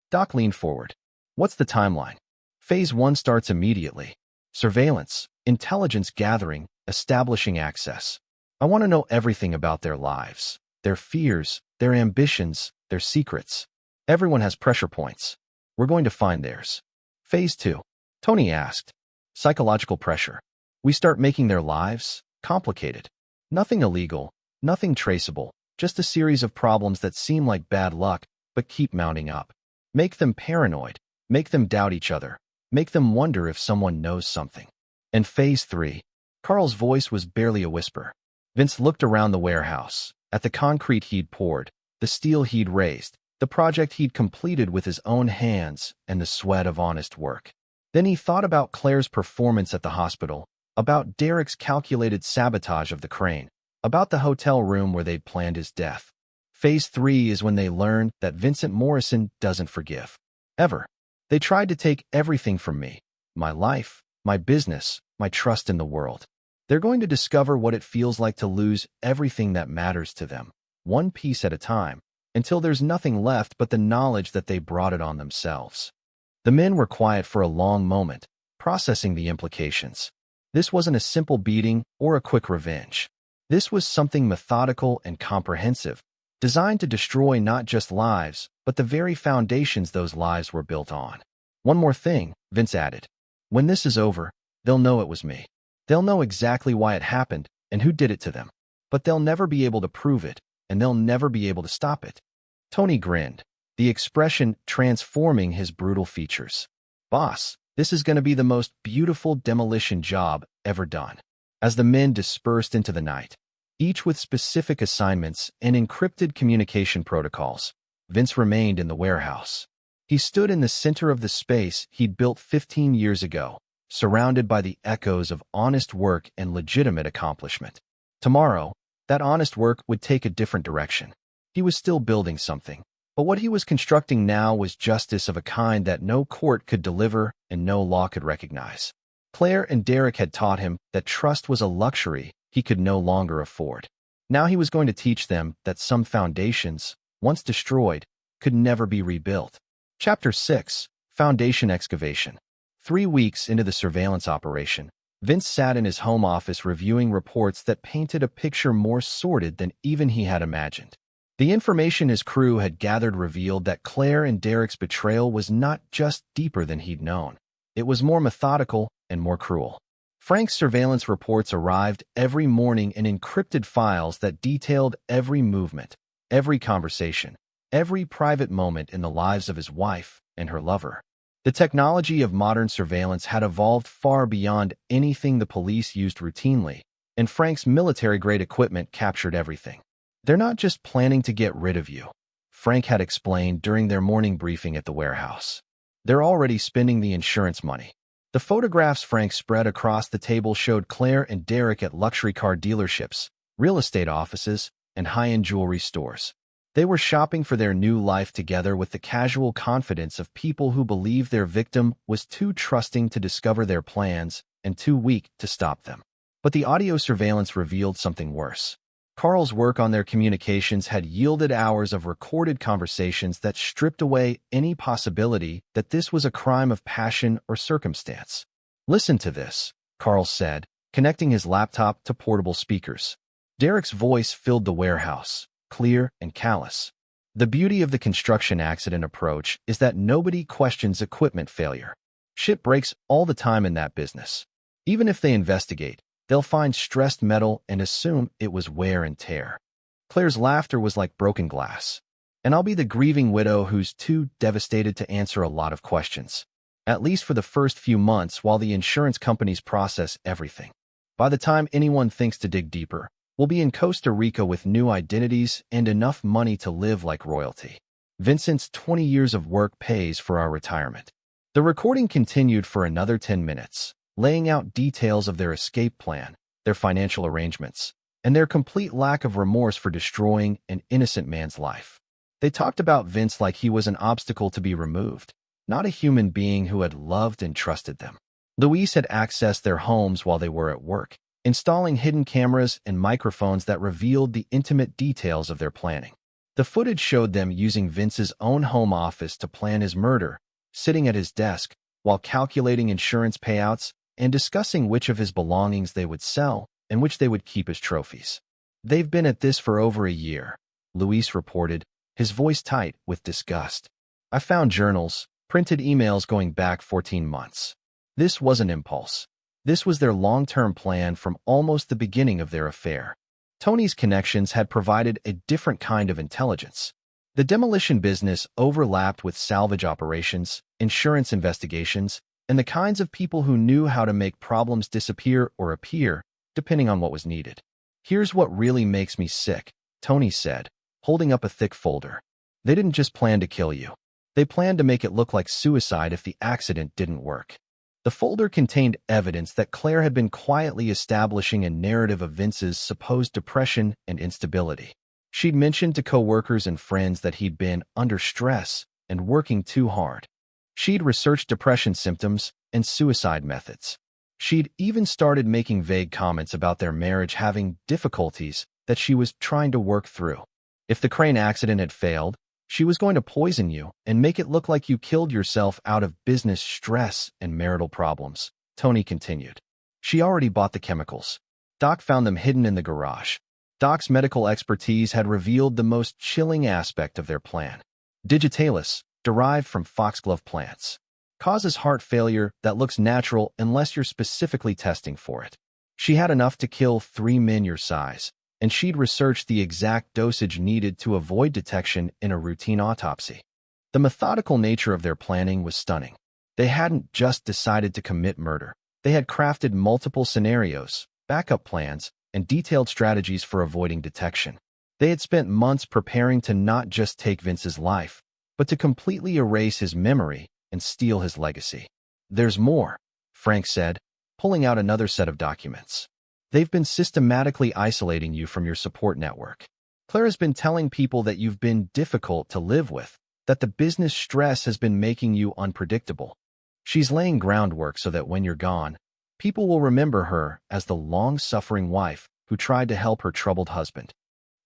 Doc leaned forward. What's the timeline? Phase 1 starts immediately. Surveillance, intelligence gathering, establishing access. I want to know everything about their lives, their fears, their ambitions, their secrets. Everyone has pressure points. We're going to find theirs. Phase 2. Tony asked. Psychological pressure. We start making their lives complicated. Nothing illegal, nothing traceable, just a series of problems that seem like bad luck, but keep mounting up. Make them paranoid. Make them doubt each other. Make them wonder if someone knows something. And Phase 3. Carl's voice was barely a whisper. Vince looked around the warehouse, at the concrete he'd poured, the steel he'd raised, the project he'd completed with his own hands, and the sweat of honest work. Then he thought about Claire's performance at the hospital, about Derek's calculated sabotage of the crane, about the hotel room where they'd planned his death. Phase 3 is when they learn that Vincent Morrison doesn't forgive. Ever. They tried to take everything from me. My life, my business, my trust in the world. They're going to discover what it feels like to lose everything that matters to them, one piece at a time, until there's nothing left but the knowledge that they brought it on themselves. The men were quiet for a long moment, processing the implications. This wasn't a simple beating or a quick revenge. This was something methodical and comprehensive, designed to destroy not just lives, but the very foundations those lives were built on. One more thing, Vince added. When this is over, they'll know it was me. They'll know exactly why it happened and who did it to them. But they'll never be able to prove it, and they'll never be able to stop it. Tony grinned, the expression transforming his brutal features. Boss, this is going to be the most beautiful demolition job ever done. As the men dispersed into the night, each with specific assignments and encrypted communication protocols, Vince remained in the warehouse. He stood in the center of the space he'd built 15 years ago, surrounded by the echoes of honest work and legitimate accomplishment. Tomorrow, that honest work would take a different direction. He was still building something, but what he was constructing now was justice of a kind that no court could deliver and no law could recognize. Claire and Derek had taught him that trust was a luxury he could no longer afford. Now he was going to teach them that some foundations, once destroyed, could never be rebuilt. Chapter 6. Foundation Excavation. 3 weeks into the surveillance operation, Vince sat in his home office reviewing reports that painted a picture more sordid than even he had imagined. The information his crew had gathered revealed that Claire and Derek's betrayal was not just deeper than he'd known. It was more methodical and more cruel. Frank's surveillance reports arrived every morning in encrypted files that detailed every movement, every conversation, every private moment in the lives of his wife and her lover. The technology of modern surveillance had evolved far beyond anything the police used routinely, and Frank's military-grade equipment captured everything. They're not just planning to get rid of you, Frank had explained during their morning briefing at the warehouse. They're already spending the insurance money. The photographs Frank spread across the table showed Claire and Derek at luxury car dealerships, real estate offices, and high-end jewelry stores. They were shopping for their new life together with the casual confidence of people who believe their victim was too trusting to discover their plans and too weak to stop them. But the audio surveillance revealed something worse. Carl's work on their communications had yielded hours of recorded conversations that stripped away any possibility that this was a crime of passion or circumstance. "Listen to this," Carl said, connecting his laptop to portable speakers. Derek's voice filled the warehouse, clear and callous. "The beauty of the construction accident approach is that nobody questions equipment failure. Shit breaks all the time in that business. Even if they investigate, they'll find stressed metal and assume it was wear and tear." Claire's laughter was like broken glass. "And I'll be the grieving widow who's too devastated to answer a lot of questions. At least for the first few months while the insurance companies process everything. By the time anyone thinks to dig deeper, we'll be in Costa Rica with new identities and enough money to live like royalty. Vincent's 20 years of work pays for our retirement." The recording continued for another 10 minutes, laying out details of their escape plan, their financial arrangements, and their complete lack of remorse for destroying an innocent man's life. They talked about Vince like he was an obstacle to be removed, not a human being who had loved and trusted them. Luis had accessed their homes while they were at work, installing hidden cameras and microphones that revealed the intimate details of their planning. The footage showed them using Vince's own home office to plan his murder, sitting at his desk while calculating insurance payouts and discussing which of his belongings they would sell and which they would keep as trophies. "They've been at this for over a year," Luis reported, his voice tight with disgust. "I found journals, printed emails going back 14 months. This wasn't impulse. This was their long-term plan from almost the beginning of their affair." Tony's connections had provided a different kind of intelligence. The demolition business overlapped with salvage operations, insurance investigations, and the kinds of people who knew how to make problems disappear or appear, depending on what was needed. "Here's what really makes me sick," Tony said, holding up a thick folder. "They didn't just plan to kill you. They planned to make it look like suicide if the accident didn't work." The folder contained evidence that Claire had been quietly establishing a narrative of Vince's supposed depression and instability. She'd mentioned to coworkers and friends that he'd been under stress and working too hard. She'd researched depression symptoms and suicide methods. She'd even started making vague comments about their marriage having difficulties that she was trying to work through. If the crane accident had failed, she was going to poison you and make it look like you killed yourself out of business stress and marital problems, Tony continued. She already bought the chemicals. Doc found them hidden in the garage. Doc's medical expertise had revealed the most chilling aspect of their plan. Digitalis, derived from foxglove plants, causes heart failure that looks natural unless you're specifically testing for it. She had enough to kill 3 men your size, and she'd researched the exact dosage needed to avoid detection in a routine autopsy. The methodical nature of their planning was stunning. They hadn't just decided to commit murder. They had crafted multiple scenarios, backup plans, and detailed strategies for avoiding detection. They had spent months preparing to not just take Vince's life, but to completely erase his memory and steal his legacy. "There's more," Frank said, pulling out another set of documents. "They've been systematically isolating you from your support network. Claire has been telling people that you've been difficult to live with, that the business stress has been making you unpredictable. She's laying groundwork so that when you're gone, people will remember her as the long-suffering wife who tried to help her troubled husband."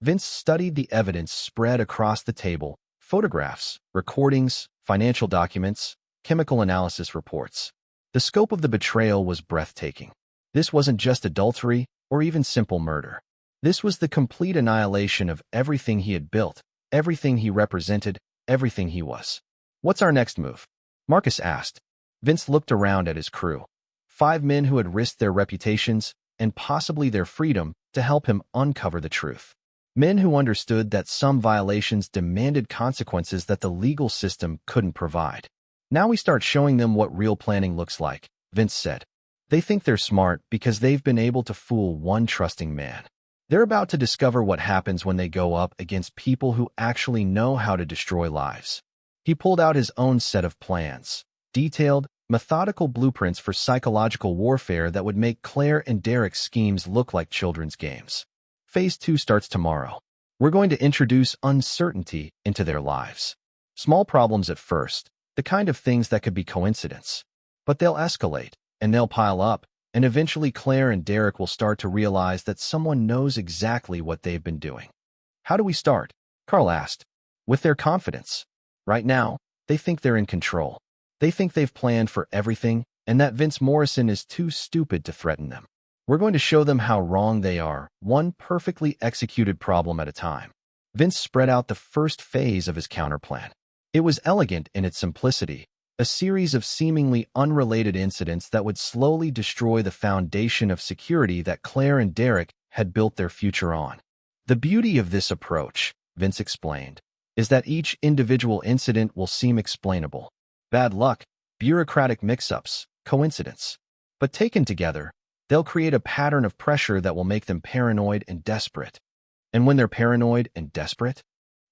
Vince studied the evidence spread across the table: photographs, recordings, financial documents, chemical analysis reports. The scope of the betrayal was breathtaking. This wasn't just adultery or even simple murder. This was the complete annihilation of everything he had built, everything he represented, everything he was. "What's our next move?" Marcus asked. Vince looked around at his crew. 5 men who had risked their reputations and possibly their freedom to help him uncover the truth. Men who understood that some violations demanded consequences that the legal system couldn't provide. Now we start showing them what real planning looks like, Vince said. They think they're smart because they've been able to fool one trusting man. They're about to discover what happens when they go up against people who actually know how to destroy lives. He pulled out his own set of plans, detailed, methodical blueprints for psychological warfare that would make Claire and Derek's schemes look like children's games. Phase 2 starts tomorrow. We're going to introduce uncertainty into their lives. Small problems at first, the kind of things that could be coincidence. But they'll escalate, and they'll pile up, and eventually Claire and Derek will start to realize that someone knows exactly what they've been doing. How do we start? Carl asked. With their confidence. Right now, they think they're in control. They think they've planned for everything, and that Vince Morrison is too stupid to threaten them. We're going to show them how wrong they are, one perfectly executed problem at a time. Vince spread out the first phase of his counterplan. It was elegant in its simplicity, a series of seemingly unrelated incidents that would slowly destroy the foundation of security that Claire and Derek had built their future on. The beauty of this approach, Vince explained, is that each individual incident will seem explainable. Bad luck, bureaucratic mix-ups, coincidence. But taken together, they'll create a pattern of pressure that will make them paranoid and desperate. And when they're paranoid and desperate?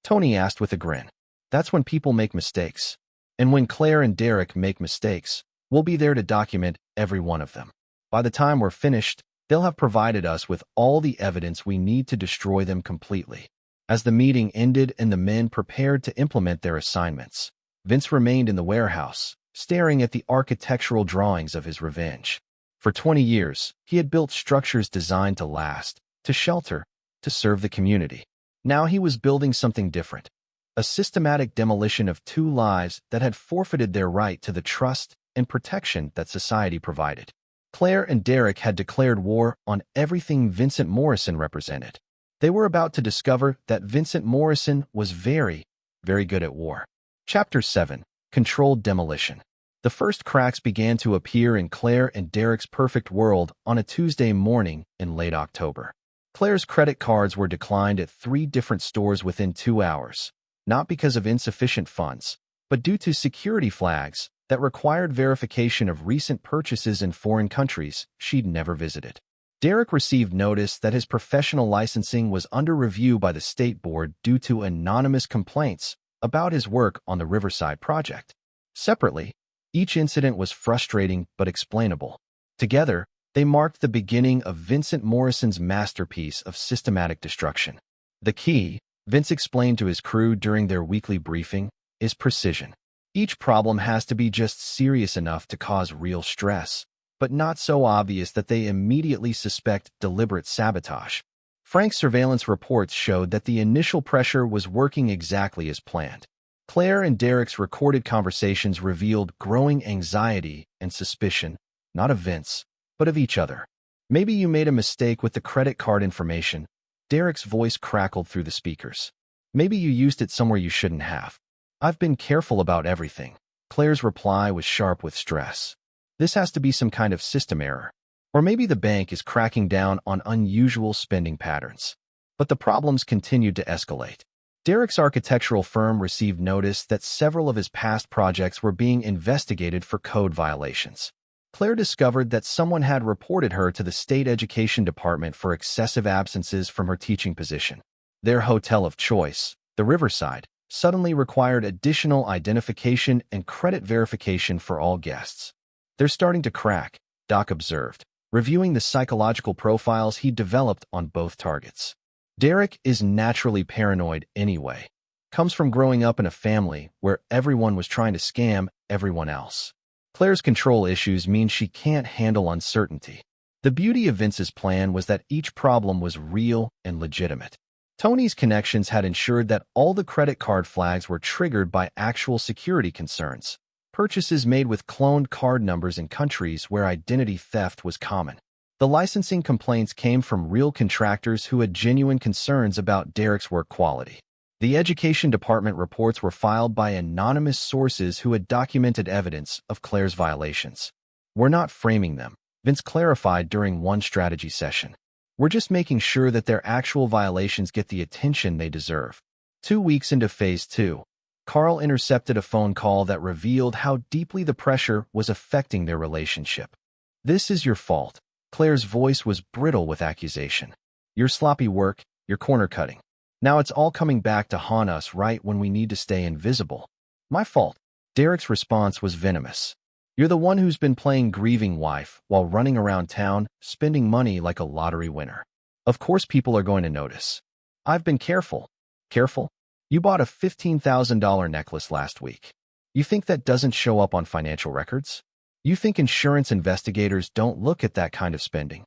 Tony asked with a grin. That's when people make mistakes. And when Claire and Derek make mistakes, we'll be there to document every one of them. By the time we're finished, they'll have provided us with all the evidence we need to destroy them completely. As the meeting ended and the men prepared to implement their assignments, Vince remained in the warehouse, staring at the architectural drawings of his revenge. For 20 years, he had built structures designed to last, to shelter, to serve the community. Now he was building something different. A systematic demolition of 2 lives that had forfeited their right to the trust and protection that society provided. Claire and Derek had declared war on everything Vincent Morrison represented. They were about to discover that Vincent Morrison was very, very good at war. Chapter 7. Controlled Demolition. The first cracks began to appear in Claire and Derek's perfect world on a Tuesday morning in late October. Claire's credit cards were declined at 3 different stores within 2 hours, not because of insufficient funds, but due to security flags that required verification of recent purchases in foreign countries she'd never visited. Derek received notice that his professional licensing was under review by the state board due to anonymous complaints about his work on the Riverside project. Separately, each incident was frustrating but explainable. Together, they marked the beginning of Vincent Morrison's masterpiece of systematic destruction. The key, Vince explained to his crew during their weekly briefing, is precision. Each problem has to be just serious enough to cause real stress, but not so obvious that they immediately suspect deliberate sabotage. Frank's surveillance reports showed that the initial pressure was working exactly as planned. Claire and Derek's recorded conversations revealed growing anxiety and suspicion, not of Vince, but of each other. Maybe you made a mistake with the credit card information. Derek's voice crackled through the speakers. Maybe you used it somewhere you shouldn't have. I've been careful about everything. Claire's reply was sharp with stress. This has to be some kind of system error. Or maybe the bank is cracking down on unusual spending patterns. But the problems continued to escalate. Derek's architectural firm received notice that several of his past projects were being investigated for code violations. Claire discovered that someone had reported her to the state education department for excessive absences from her teaching position. Their hotel of choice, the Riverside, suddenly required additional identification and credit verification for all guests. They're starting to crack, Doc observed, reviewing the psychological profiles he developed on both targets. Derek is naturally paranoid anyway. Comes from growing up in a family where everyone was trying to scam everyone else. Claire's control issues mean she can't handle uncertainty. The beauty of Vince's plan was that each problem was real and legitimate. Tony's connections had ensured that all the credit card flags were triggered by actual security concerns, purchases made with cloned card numbers in countries where identity theft was common. The licensing complaints came from real contractors who had genuine concerns about Derek's work quality. The education department reports were filed by anonymous sources who had documented evidence of Claire's violations. We're not framing them, Vince clarified during one strategy session. We're just making sure that their actual violations get the attention they deserve. 2 weeks into Phase 2, Carl intercepted a phone call that revealed how deeply the pressure was affecting their relationship. "This is your fault." Claire's voice was brittle with accusation. "Your sloppy work, your corner cutting. Now it's all coming back to haunt us right when we need to stay invisible." "My fault." Derek's response was venomous. "You're the one who's been playing grieving wife while running around town, spending money like a lottery winner. Of course people are going to notice." "I've been careful." "Careful? You bought a $15,000 necklace last week. You think that doesn't show up on financial records? You think insurance investigators don't look at that kind of spending?"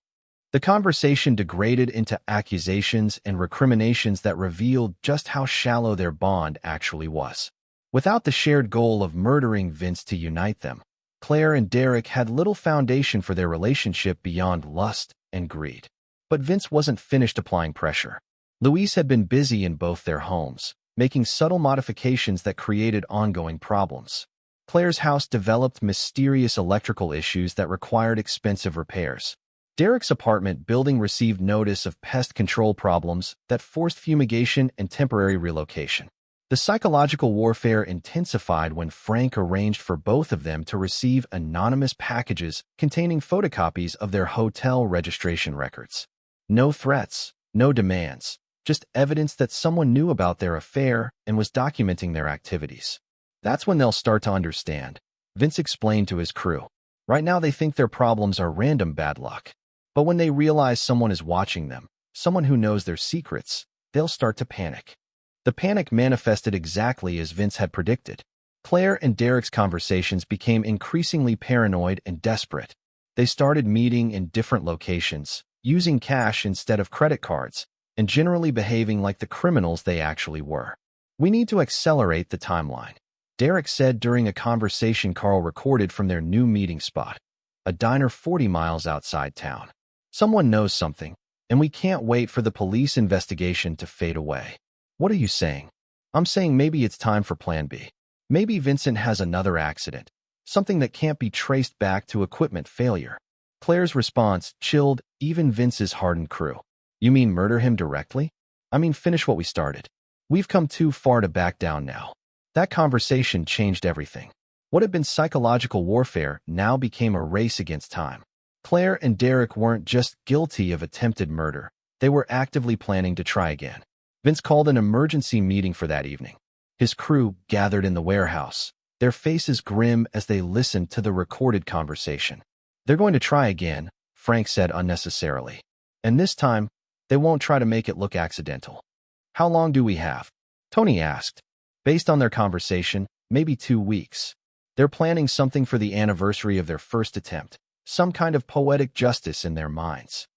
The conversation degraded into accusations and recriminations that revealed just how shallow their bond actually was. Without the shared goal of murdering Vince to unite them, Claire and Derek had little foundation for their relationship beyond lust and greed. But Vince wasn't finished applying pressure. Louise had been busy in both their homes, making subtle modifications that created ongoing problems. Claire's house developed mysterious electrical issues that required expensive repairs. Derek's apartment building received notice of pest control problems that forced fumigation and temporary relocation. The psychological warfare intensified when Frank arranged for both of them to receive anonymous packages containing photocopies of their hotel registration records. No threats, no demands, just evidence that someone knew about their affair and was documenting their activities. "That's when they'll start to understand," Vince explained to his crew. "Right now they think their problems are random bad luck. But when they realize someone is watching them, someone who knows their secrets, they'll start to panic." The panic manifested exactly as Vince had predicted. Claire and Derek's conversations became increasingly paranoid and desperate. They started meeting in different locations, using cash instead of credit cards, and generally behaving like the criminals they actually were. "We need to accelerate the timeline," Derek said during a conversation Carl recorded from their new meeting spot, a diner 40 miles outside town. "Someone knows something, and we can't wait for the police investigation to fade away." "What are you saying?" "I'm saying maybe it's time for Plan B. Maybe Vincent has another accident, something that can't be traced back to equipment failure." Claire's response chilled even Vince's hardened crew. "You mean murder him directly?" "I mean finish what we started. We've come too far to back down now." That conversation changed everything. What had been psychological warfare now became a race against time. Claire and Derek weren't just guilty of attempted murder, they were actively planning to try again. Vince called an emergency meeting for that evening. His crew gathered in the warehouse, their faces grim as they listened to the recorded conversation. "They're going to try again," Frank said unnecessarily. "And this time, they won't try to make it look accidental." "How long do we have?" Tony asked. Based on their conversation, maybe 2 weeks. They're planning something for the anniversary of their first attempt, some kind of poetic justice in their minds.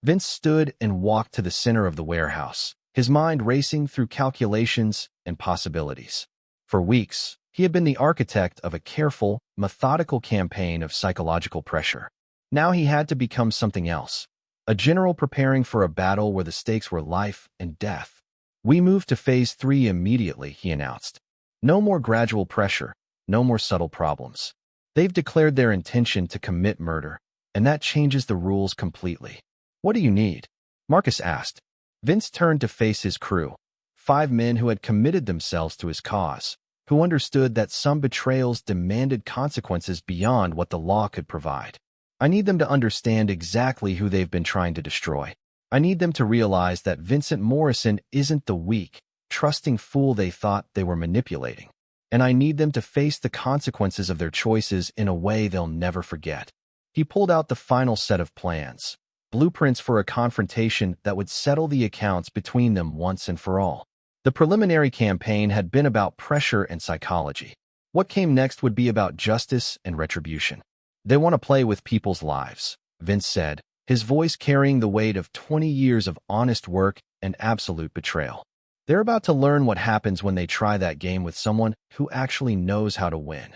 Vince stood and walked to the center of the warehouse, his mind racing through calculations and possibilities. For weeks, he had been the architect of a careful, methodical campaign of psychological pressure. Now he had to become something else, a general preparing for a battle where the stakes were life and death. "We moved to Phase 3 immediately," he announced. "No more gradual pressure, no more subtle problems. They've declared their intention to commit murder, and that changes the rules completely." "What do you need?" Marcus asked. Vince turned to face his crew, 5 men who had committed themselves to his cause, who understood that some betrayals demanded consequences beyond what the law could provide. "I need them to understand exactly who they've been trying to destroy. I need them to realize that Vincent Morrison isn't the weak, trusting fool they thought they were manipulating. And I need them to face the consequences of their choices in a way they'll never forget." He pulled out the final set of plans, blueprints for a confrontation that would settle the accounts between them once and for all. The preliminary campaign had been about pressure and psychology. What came next would be about justice and retribution. "They want to play with people's lives," Vince said, his voice carrying the weight of 20 years of honest work and absolute betrayal. "They're about to learn what happens when they try that game with someone who actually knows how to win."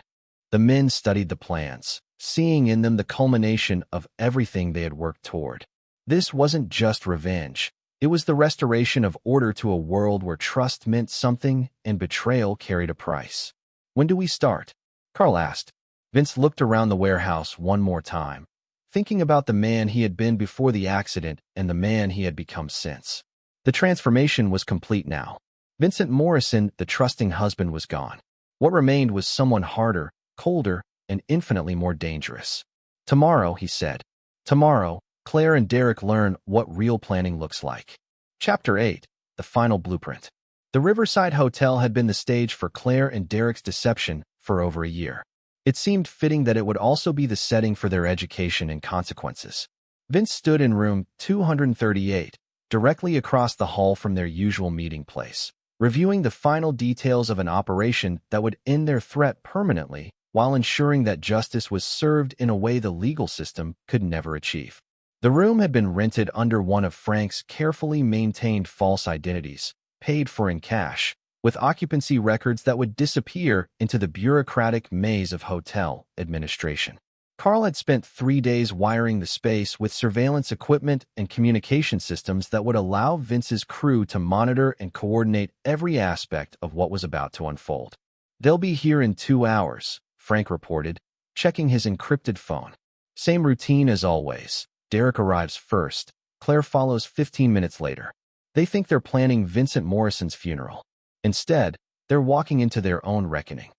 The men studied the plans, seeing in them the culmination of everything they had worked toward. This wasn't just revenge. It was the restoration of order to a world where trust meant something and betrayal carried a price. "When do we start?" Carl asked. Vince looked around the warehouse one more time, thinking about the man he had been before the accident and the man he had become since. The transformation was complete now. Vincent Morrison, the trusting husband, was gone. What remained was someone harder, colder, and infinitely more dangerous. Tomorrow, he said. Tomorrow, Claire and Derek learn what real planning looks like. Chapter 8. The Final Blueprint. The Riverside Hotel had been the stage for Claire and Derek's deception for over a year. It seemed fitting that it would also be the setting for their education and consequences. Vince stood in room 238, directly across the hall from their usual meeting place, reviewing the final details of an operation that would end their threat permanently while ensuring that justice was served in a way the legal system could never achieve. The room had been rented under one of Frank's carefully maintained false identities, paid for in cash, with occupancy records that would disappear into the bureaucratic maze of hotel administration. Carl had spent 3 days wiring the space with surveillance equipment and communication systems that would allow Vince's crew to monitor and coordinate every aspect of what was about to unfold. "They'll be here in 2 hours, Frank reported, checking his encrypted phone. Same routine as always. Derek arrives first. Claire follows 15 minutes later. They think they're planning Vincent Morrison's funeral. Instead, they're walking into their own reckoning."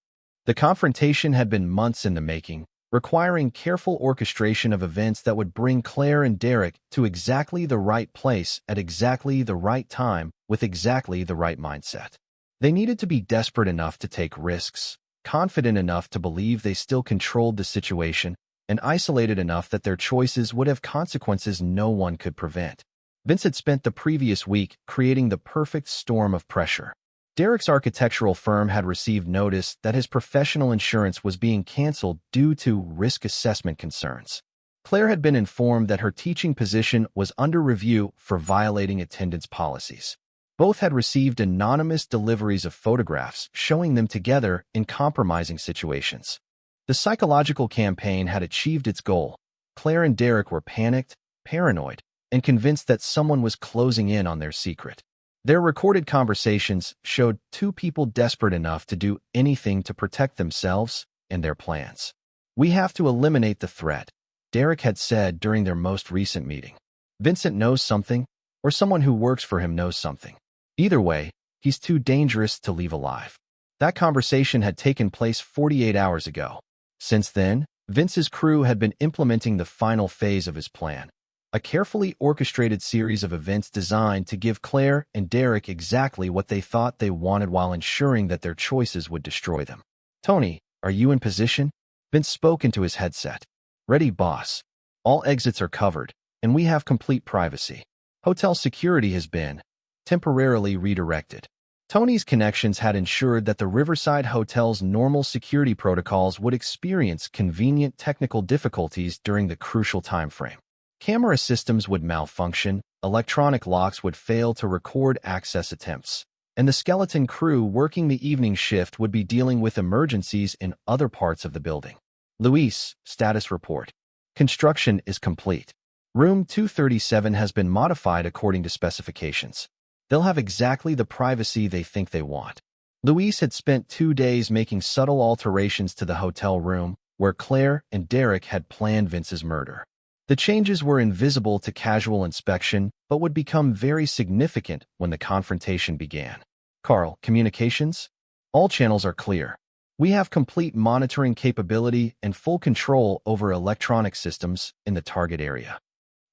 The confrontation had been months in the making, requiring careful orchestration of events that would bring Claire and Derek to exactly the right place at exactly the right time with exactly the right mindset. They needed to be desperate enough to take risks, confident enough to believe they still controlled the situation, and isolated enough that their choices would have consequences no one could prevent. Vince had spent the previous week creating the perfect storm of pressure. Derek's architectural firm had received notice that his professional insurance was being canceled due to risk assessment concerns. Claire had been informed that her teaching position was under review for violating attendance policies. Both had received anonymous deliveries of photographs showing them together in compromising situations. The psychological campaign had achieved its goal. Claire and Derek were panicked, paranoid, and convinced that someone was closing in on their secret. Their recorded conversations showed two people desperate enough to do anything to protect themselves and their plans. "We have to eliminate the threat," Derek had said during their most recent meeting. "Vincent knows something, or someone who works for him knows something. Either way, he's too dangerous to leave alive." That conversation had taken place 48 hours ago. Since then, Vince's crew had been implementing the final phase of his plan, a carefully orchestrated series of events designed to give Claire and Derek exactly what they thought they wanted while ensuring that their choices would destroy them. "Tony, are you in position?" Vince spoke into his headset. "Ready, boss. All exits are covered, and we have complete privacy. Hotel security has been temporarily redirected." Tony's connections had ensured that the Riverside Hotel's normal security protocols would experience convenient technical difficulties during the crucial time frame. Camera systems would malfunction, electronic locks would fail to record access attempts, and the skeleton crew working the evening shift would be dealing with emergencies in other parts of the building. "Luis, status report. Construction is complete. Room 237 has been modified according to specifications. They'll have exactly the privacy they think they want." Luis had spent 2 days making subtle alterations to the hotel room where Claire and Derek had planned Vince's murder. The changes were invisible to casual inspection, but would become very significant when the confrontation began. "Carl, communications? All channels are clear. We have complete monitoring capability and full control over electronic systems in the target area.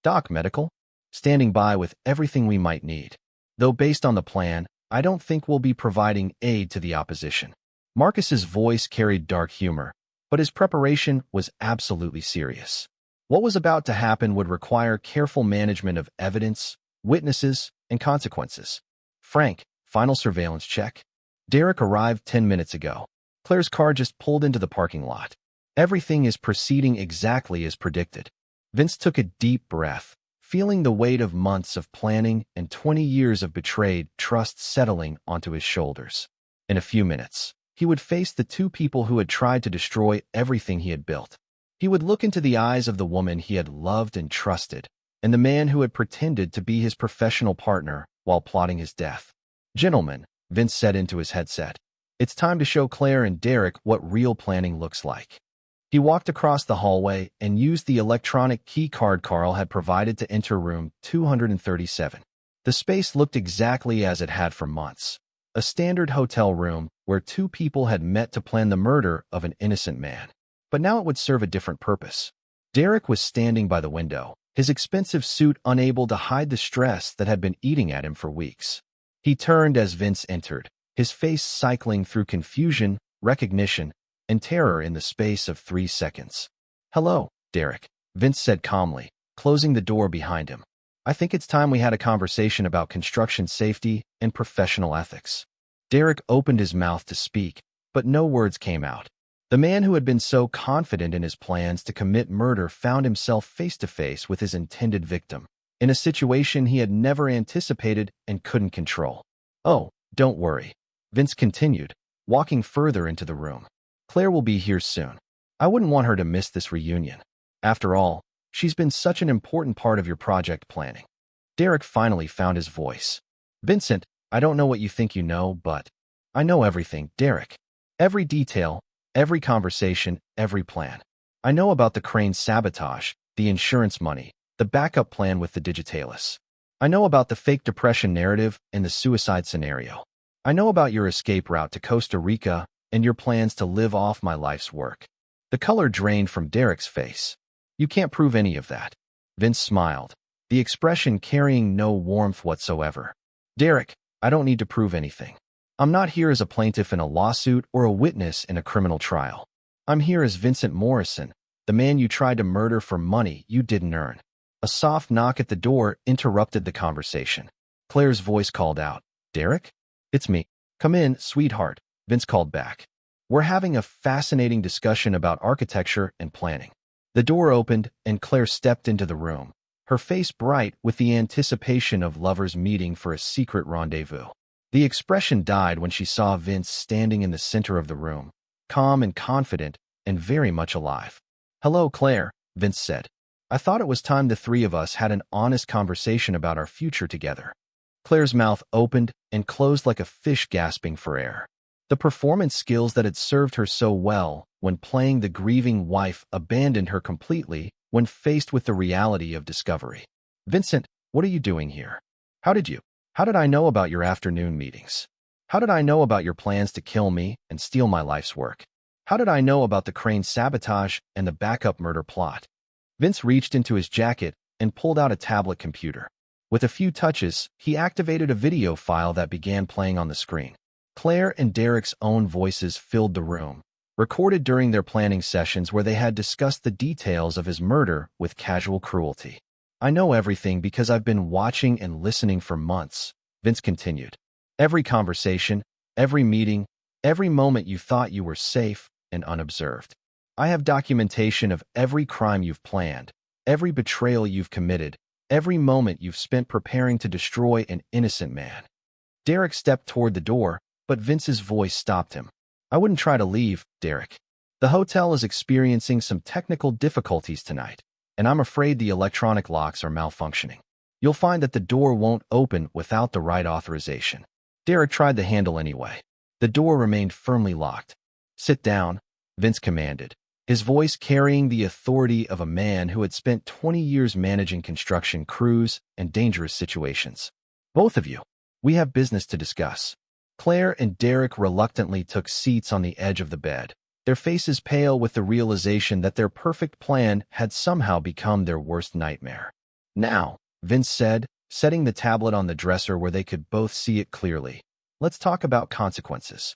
Doc, medical? Standing by with everything we might need. Though based on the plan, I don't think we'll be providing aid to the opposition." Marcus's voice carried dark humor, but his preparation was absolutely serious. What was about to happen would require careful management of evidence, witnesses, and consequences. "Frank, final surveillance check." Derek arrived 10 minutes ago. Claire's car just pulled into the parking lot. "Everything is proceeding exactly as predicted." Vince took a deep breath, feeling the weight of months of planning and 20 years of betrayed trust settling onto his shoulders. In a few minutes, he would face the two people who had tried to destroy everything he had built. He would look into the eyes of the woman he had loved and trusted, and the man who had pretended to be his professional partner while plotting his death. "Gentlemen," Vince said into his headset, "it's time to show Claire and Derek what real planning looks like." He walked across the hallway and used the electronic key card Carl had provided to enter room 237. The space looked exactly as it had for months. a standard hotel room where two people had met to plan the murder of an innocent man. But now it would serve a different purpose. Derek was standing by the window, his expensive suit unable to hide the stress that had been eating at him for weeks. He turned as Vince entered, his face cycling through confusion, recognition, and terror in the space of 3 seconds. "Hello, Derek," Vince said calmly, closing the door behind him. "I think it's time we had a conversation about construction safety and professional ethics." Derek opened his mouth to speak, but no words came out. The man who had been so confident in his plans to commit murder found himself face to face with his intended victim, in a situation he had never anticipated and couldn't control. "Oh, don't worry," Vince continued, walking further into the room. "Claire will be here soon. I wouldn't want her to miss this reunion. After all, she's been such an important part of your project planning." Derek finally found his voice. "Vincent, I don't know what you think you know, but I know everything, Derek. Every detail, every conversation, every plan. I know about the crane sabotage, the insurance money, the backup plan with the digitalis. I know about the fake depression narrative and the suicide scenario. I know about your escape route to Costa Rica and your plans to live off my life's work." The color drained from Derek's face. "You can't prove any of that." Vince smiled, the expression carrying no warmth whatsoever. "Derek, I don't need to prove anything. I'm not here as a plaintiff in a lawsuit or a witness in a criminal trial. I'm here as Vincent Morrison, the man you tried to murder for money you didn't earn." A soft knock at the door interrupted the conversation. Claire's voice called out, "Derek? It's me." "Come in, sweetheart," Vince called back. "We're having a fascinating discussion about architecture and planning." The door opened, and Claire stepped into the room, her face bright with the anticipation of lovers meeting for a secret rendezvous. The expression died when she saw Vince standing in the center of the room, calm and confident, and very much alive. "Hello, Claire," Vince said. "I thought it was time the three of us had an honest conversation about our future together." Claire's mouth opened and closed like a fish gasping for air. The performance skills that had served her so well when playing the grieving wife abandoned her completely when faced with the reality of discovery. "Vincent, what are you doing here? How did I know about your afternoon meetings? How did I know about your plans to kill me and steal my life's work? How did I know about the crane sabotage and the backup murder plot?" Vince reached into his jacket and pulled out a tablet computer. With a few touches, he activated a video file that began playing on the screen. Claire and Derek's own voices filled the room, recorded during their planning sessions where they had discussed the details of his murder with casual cruelty. "I know everything because I've been watching and listening for months," Vince continued. "Every conversation, every meeting, every moment you thought you were safe and unobserved. I have documentation of every crime you've planned, every betrayal you've committed, every moment you've spent preparing to destroy an innocent man." Derek stepped toward the door, but Vince's voice stopped him. "I wouldn't try to leave, Derek. The hotel is experiencing some technical difficulties tonight, and I'm afraid the electronic locks are malfunctioning. You'll find that the door won't open without the right authorization." Derek tried the handle anyway. The door remained firmly locked. "Sit down," Vince commanded, his voice carrying the authority of a man who had spent 20 years managing construction crews and dangerous situations. "Both of you, we have business to discuss." Claire and Derek reluctantly took seats on the edge of the bed, their faces pale with the realization that their perfect plan had somehow become their worst nightmare. "Now," Vince said, setting the tablet on the dresser where they could both see it clearly, "let's talk about consequences."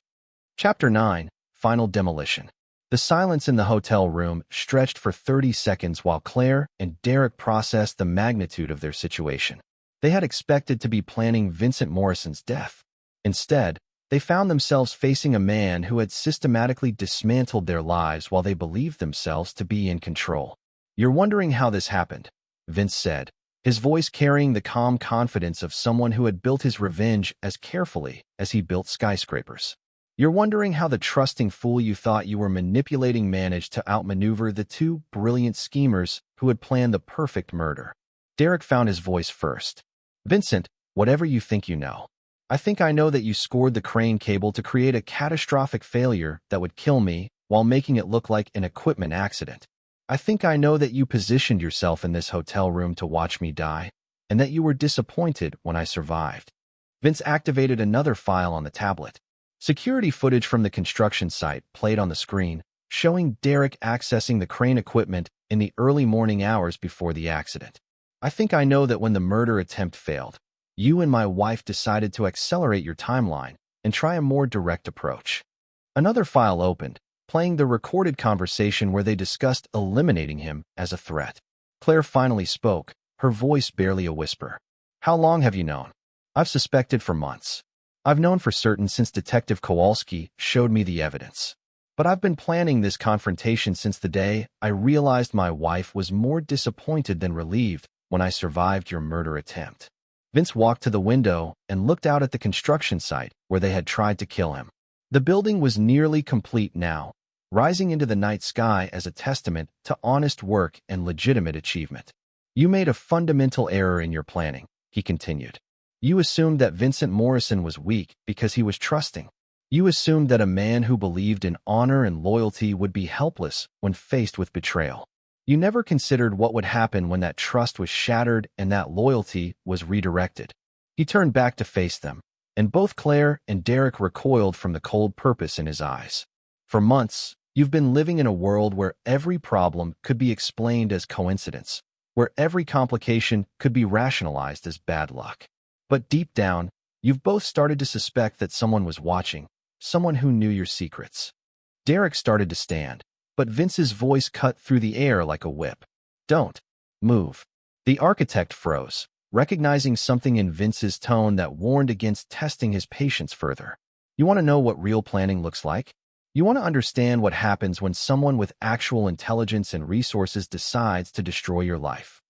Chapter 9, Final Demolition. The silence in the hotel room stretched for 30 seconds while Claire and Derek processed the magnitude of their situation. They had expected to be planning Vincent Morrison's death. Instead, they found themselves facing a man who had systematically dismantled their lives while they believed themselves to be in control. "You're wondering how this happened," Vince said, his voice carrying the calm confidence of someone who had built his revenge as carefully as he built skyscrapers. "You're wondering how the trusting fool you thought you were manipulating managed to outmaneuver the two brilliant schemers who had planned the perfect murder." Derek found his voice first. "Vincent, whatever you think you know, I think I know that you scored the crane cable to create a catastrophic failure that would kill me while making it look like an equipment accident. I think I know that you positioned yourself in this hotel room to watch me die, and that you were disappointed when I survived." Vince activated another file on the tablet. Security footage from the construction site played on the screen, showing Derek accessing the crane equipment in the early morning hours before the accident. I think I know that when the murder attempt failed, you and my wife decided to accelerate your timeline and try a more direct approach. Another file opened, playing the recorded conversation where they discussed eliminating him as a threat. Claire finally spoke, her voice barely a whisper. How long have you known? I've suspected for months. I've known for certain since Detective Kowalski showed me the evidence. But I've been planning this confrontation since the day I realized my wife was more disappointed than relieved when I survived your murder attempt. Vince walked to the window and looked out at the construction site where they had tried to kill him. The building was nearly complete now, rising into the night sky as a testament to honest work and legitimate achievement. You made a fundamental error in your planning, he continued. You assumed that Vincent Morrison was weak because he was trusting. You assumed that a man who believed in honor and loyalty would be helpless when faced with betrayal. You never considered what would happen when that trust was shattered and that loyalty was redirected. He turned back to face them, and both Claire and Derek recoiled from the cold purpose in his eyes. For months, you've been living in a world where every problem could be explained as coincidence, where every complication could be rationalized as bad luck. But deep down, you've both started to suspect that someone was watching, someone who knew your secrets. Derek started to stand, but Vince's voice cut through the air like a whip. Don't move. The architect froze, recognizing something in Vince's tone that warned against testing his patience further. You want to know what real planning looks like? You want to understand what happens when someone with actual intelligence and resources decides to destroy your life.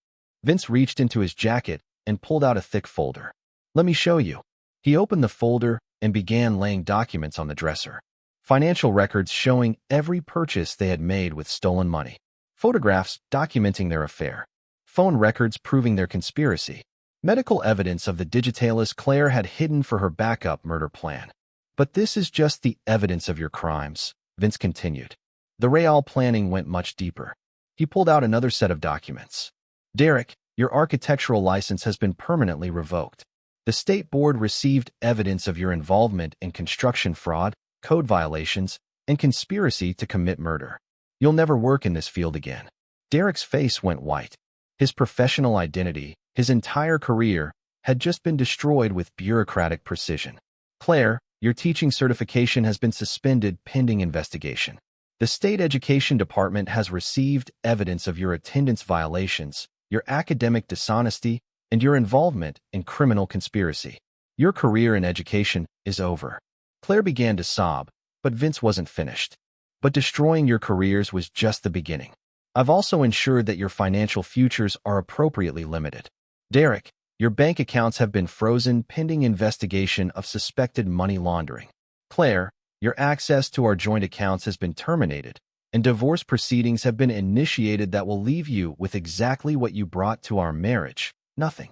Vince reached into his jacket and pulled out a thick folder. Let me show you. He opened the folder and began laying documents on the dresser. Financial records showing every purchase they had made with stolen money. Photographs documenting their affair. Phone records proving their conspiracy. Medical evidence of the digitalis Claire had hidden for her backup murder plan. But this is just the evidence of your crimes, Vince continued. The real planning went much deeper. He pulled out another set of documents. Derek, your architectural license has been permanently revoked. The state board received evidence of your involvement in construction fraud, code violations, and conspiracy to commit murder. You'll never work in this field again. Derek's face went white. His professional identity, his entire career, had just been destroyed with bureaucratic precision. Claire, your teaching certification has been suspended pending investigation. The state education department has received evidence of your attendance violations, your academic dishonesty, and your involvement in criminal conspiracy. Your career in education is over. Claire began to sob, but Vince wasn't finished. But destroying your careers was just the beginning. I've also ensured that your financial futures are appropriately limited. Derek, your bank accounts have been frozen pending investigation of suspected money laundering. Claire, your access to our joint accounts has been terminated, and divorce proceedings have been initiated that will leave you with exactly what you brought to our marriage. Nothing.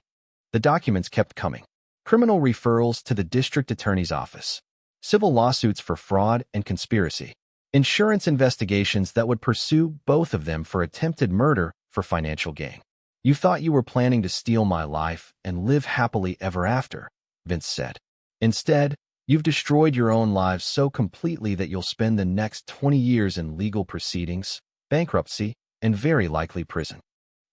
The documents kept coming. Criminal referrals to the district attorney's office. Civil lawsuits for fraud and conspiracy. Insurance investigations that would pursue both of them for attempted murder for financial gain. You thought you were planning to steal my life and live happily ever after, Vince said. Instead, you've destroyed your own lives so completely that you'll spend the next 20 years in legal proceedings, bankruptcy, and very likely prison.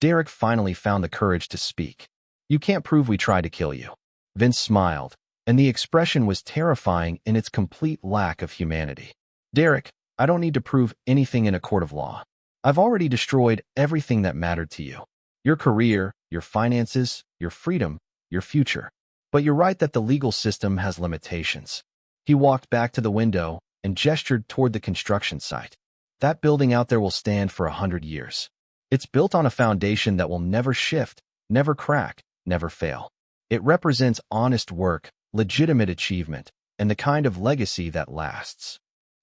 Derek finally found the courage to speak. You can't prove we tried to kill you. Vince smiled, and the expression was terrifying in its complete lack of humanity. Derek, I don't need to prove anything in a court of law. I've already destroyed everything that mattered to you. Your career, your finances, your freedom, your future. But you're right that the legal system has limitations. He walked back to the window and gestured toward the construction site. That building out there will stand for 100 years. It's built on a foundation that will never shift, never crack, never fail. It represents honest work, legitimate achievement, and the kind of legacy that lasts.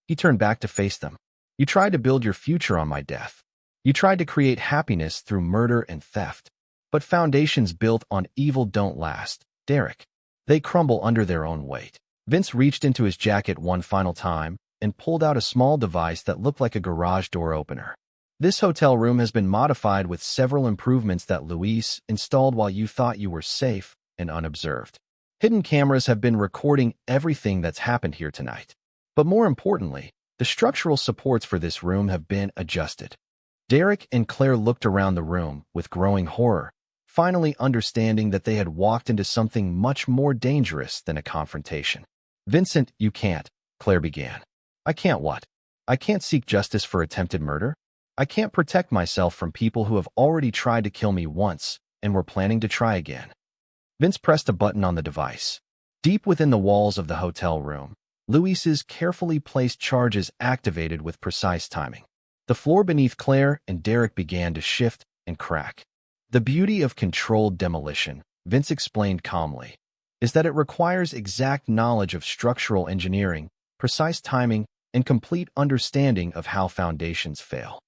He turned back to face them. You tried to build your future on my death. You tried to create happiness through murder and theft. But foundations built on evil don't last, Derek. They crumble under their own weight. Vince reached into his jacket one final time and pulled out a small device that looked like a garage door opener. This hotel room has been modified with several improvements that Luis installed while you thought you were safe and unobserved. Hidden cameras have been recording everything that's happened here tonight. But more importantly, the structural supports for this room have been adjusted. Derek and Claire looked around the room with growing horror, finally understanding that they had walked into something much more dangerous than a confrontation. "Vincent, you can't," Claire began. "I can't what? I can't seek justice for attempted murder? I can't protect myself from people who have already tried to kill me once and were planning to try again." Vince pressed a button on the device. Deep within the walls of the hotel room, Luis's carefully placed charges activated with precise timing. The floor beneath Claire and Derek began to shift and crack. "The beauty of controlled demolition," Vince explained calmly, "is that it requires exact knowledge of structural engineering, precise timing, and complete understanding of how foundations fail."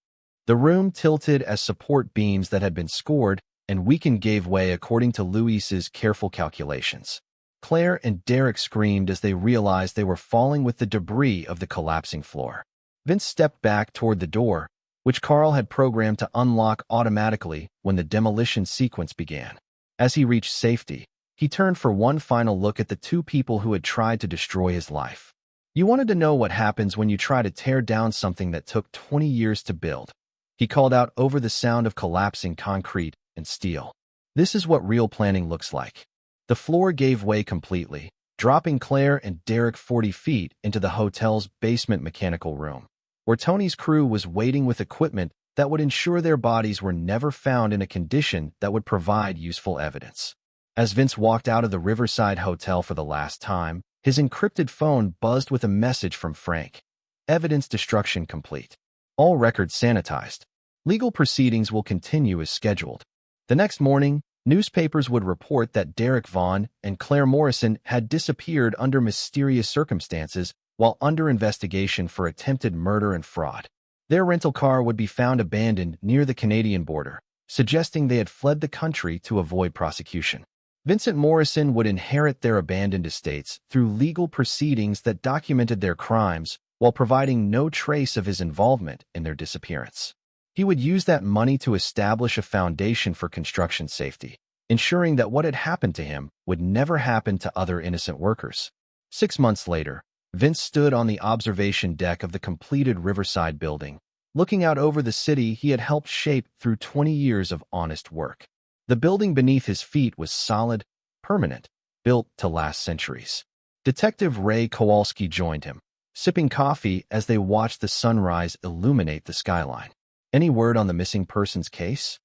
The room tilted as support beams that had been scored and weakened gave way according to Luis's careful calculations. Claire and Derek screamed as they realized they were falling with the debris of the collapsing floor. Vince stepped back toward the door, which Carl had programmed to unlock automatically when the demolition sequence began. As he reached safety, he turned for one final look at the two people who had tried to destroy his life. "You wanted to know what happens when you try to tear down something that took 20 years to build," he called out over the sound of collapsing concrete and steel. "This is what real planning looks like." The floor gave way completely, dropping Claire and Derek 40 feet into the hotel's basement mechanical room, where Tony's crew was waiting with equipment that would ensure their bodies were never found in a condition that would provide useful evidence. As Vince walked out of the Riverside Hotel for the last time, his encrypted phone buzzed with a message from Frank. "Evidence destruction complete. All records sanitized. Legal proceedings will continue as scheduled." The next morning, newspapers would report that Derek Vaughn and Claire Morrison had disappeared under mysterious circumstances while under investigation for attempted murder and fraud. Their rental car would be found abandoned near the Canadian border, suggesting they had fled the country to avoid prosecution. Vincent Morrison would inherit their abandoned estates through legal proceedings that documented their crimes while providing no trace of his involvement in their disappearance. He would use that money to establish a foundation for construction safety, ensuring that what had happened to him would never happen to other innocent workers. 6 months later, Vince stood on the observation deck of the completed Riverside building, looking out over the city he had helped shape through 20 years of honest work. The building beneath his feet was solid, permanent, built to last centuries. Detective Ray Kowalski joined him, sipping coffee as they watched the sunrise illuminate the skyline. "Any word on the missing persons case?"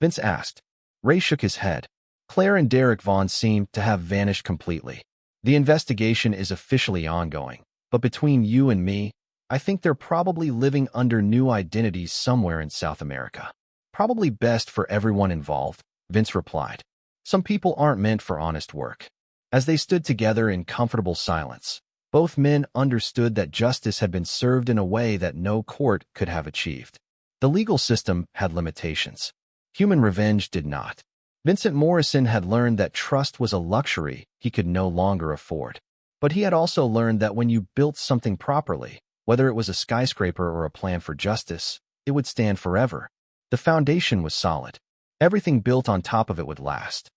Vince asked. Ray shook his head. "Claire and Derek Vaughn seem to have vanished completely. The investigation is officially ongoing, but between you and me, I think they're probably living under new identities somewhere in South America." "Probably best for everyone involved," Vince replied. "Some people aren't meant for honest work." As they stood together in comfortable silence, both men understood that justice had been served in a way that no court could have achieved. The legal system had limitations. Human revenge did not. Vincent Morrison had learned that trust was a luxury he could no longer afford. But he had also learned that when you built something properly, whether it was a skyscraper or a plan for justice, it would stand forever. The foundation was solid. Everything built on top of it would last.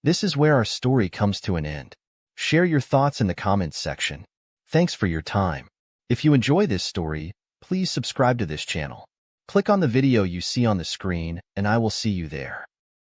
This is where our story comes to an end. Share your thoughts in the comments section. Thanks for your time. If you enjoy this story, please subscribe to this channel. Click on the video you see on the screen, and I will see you there.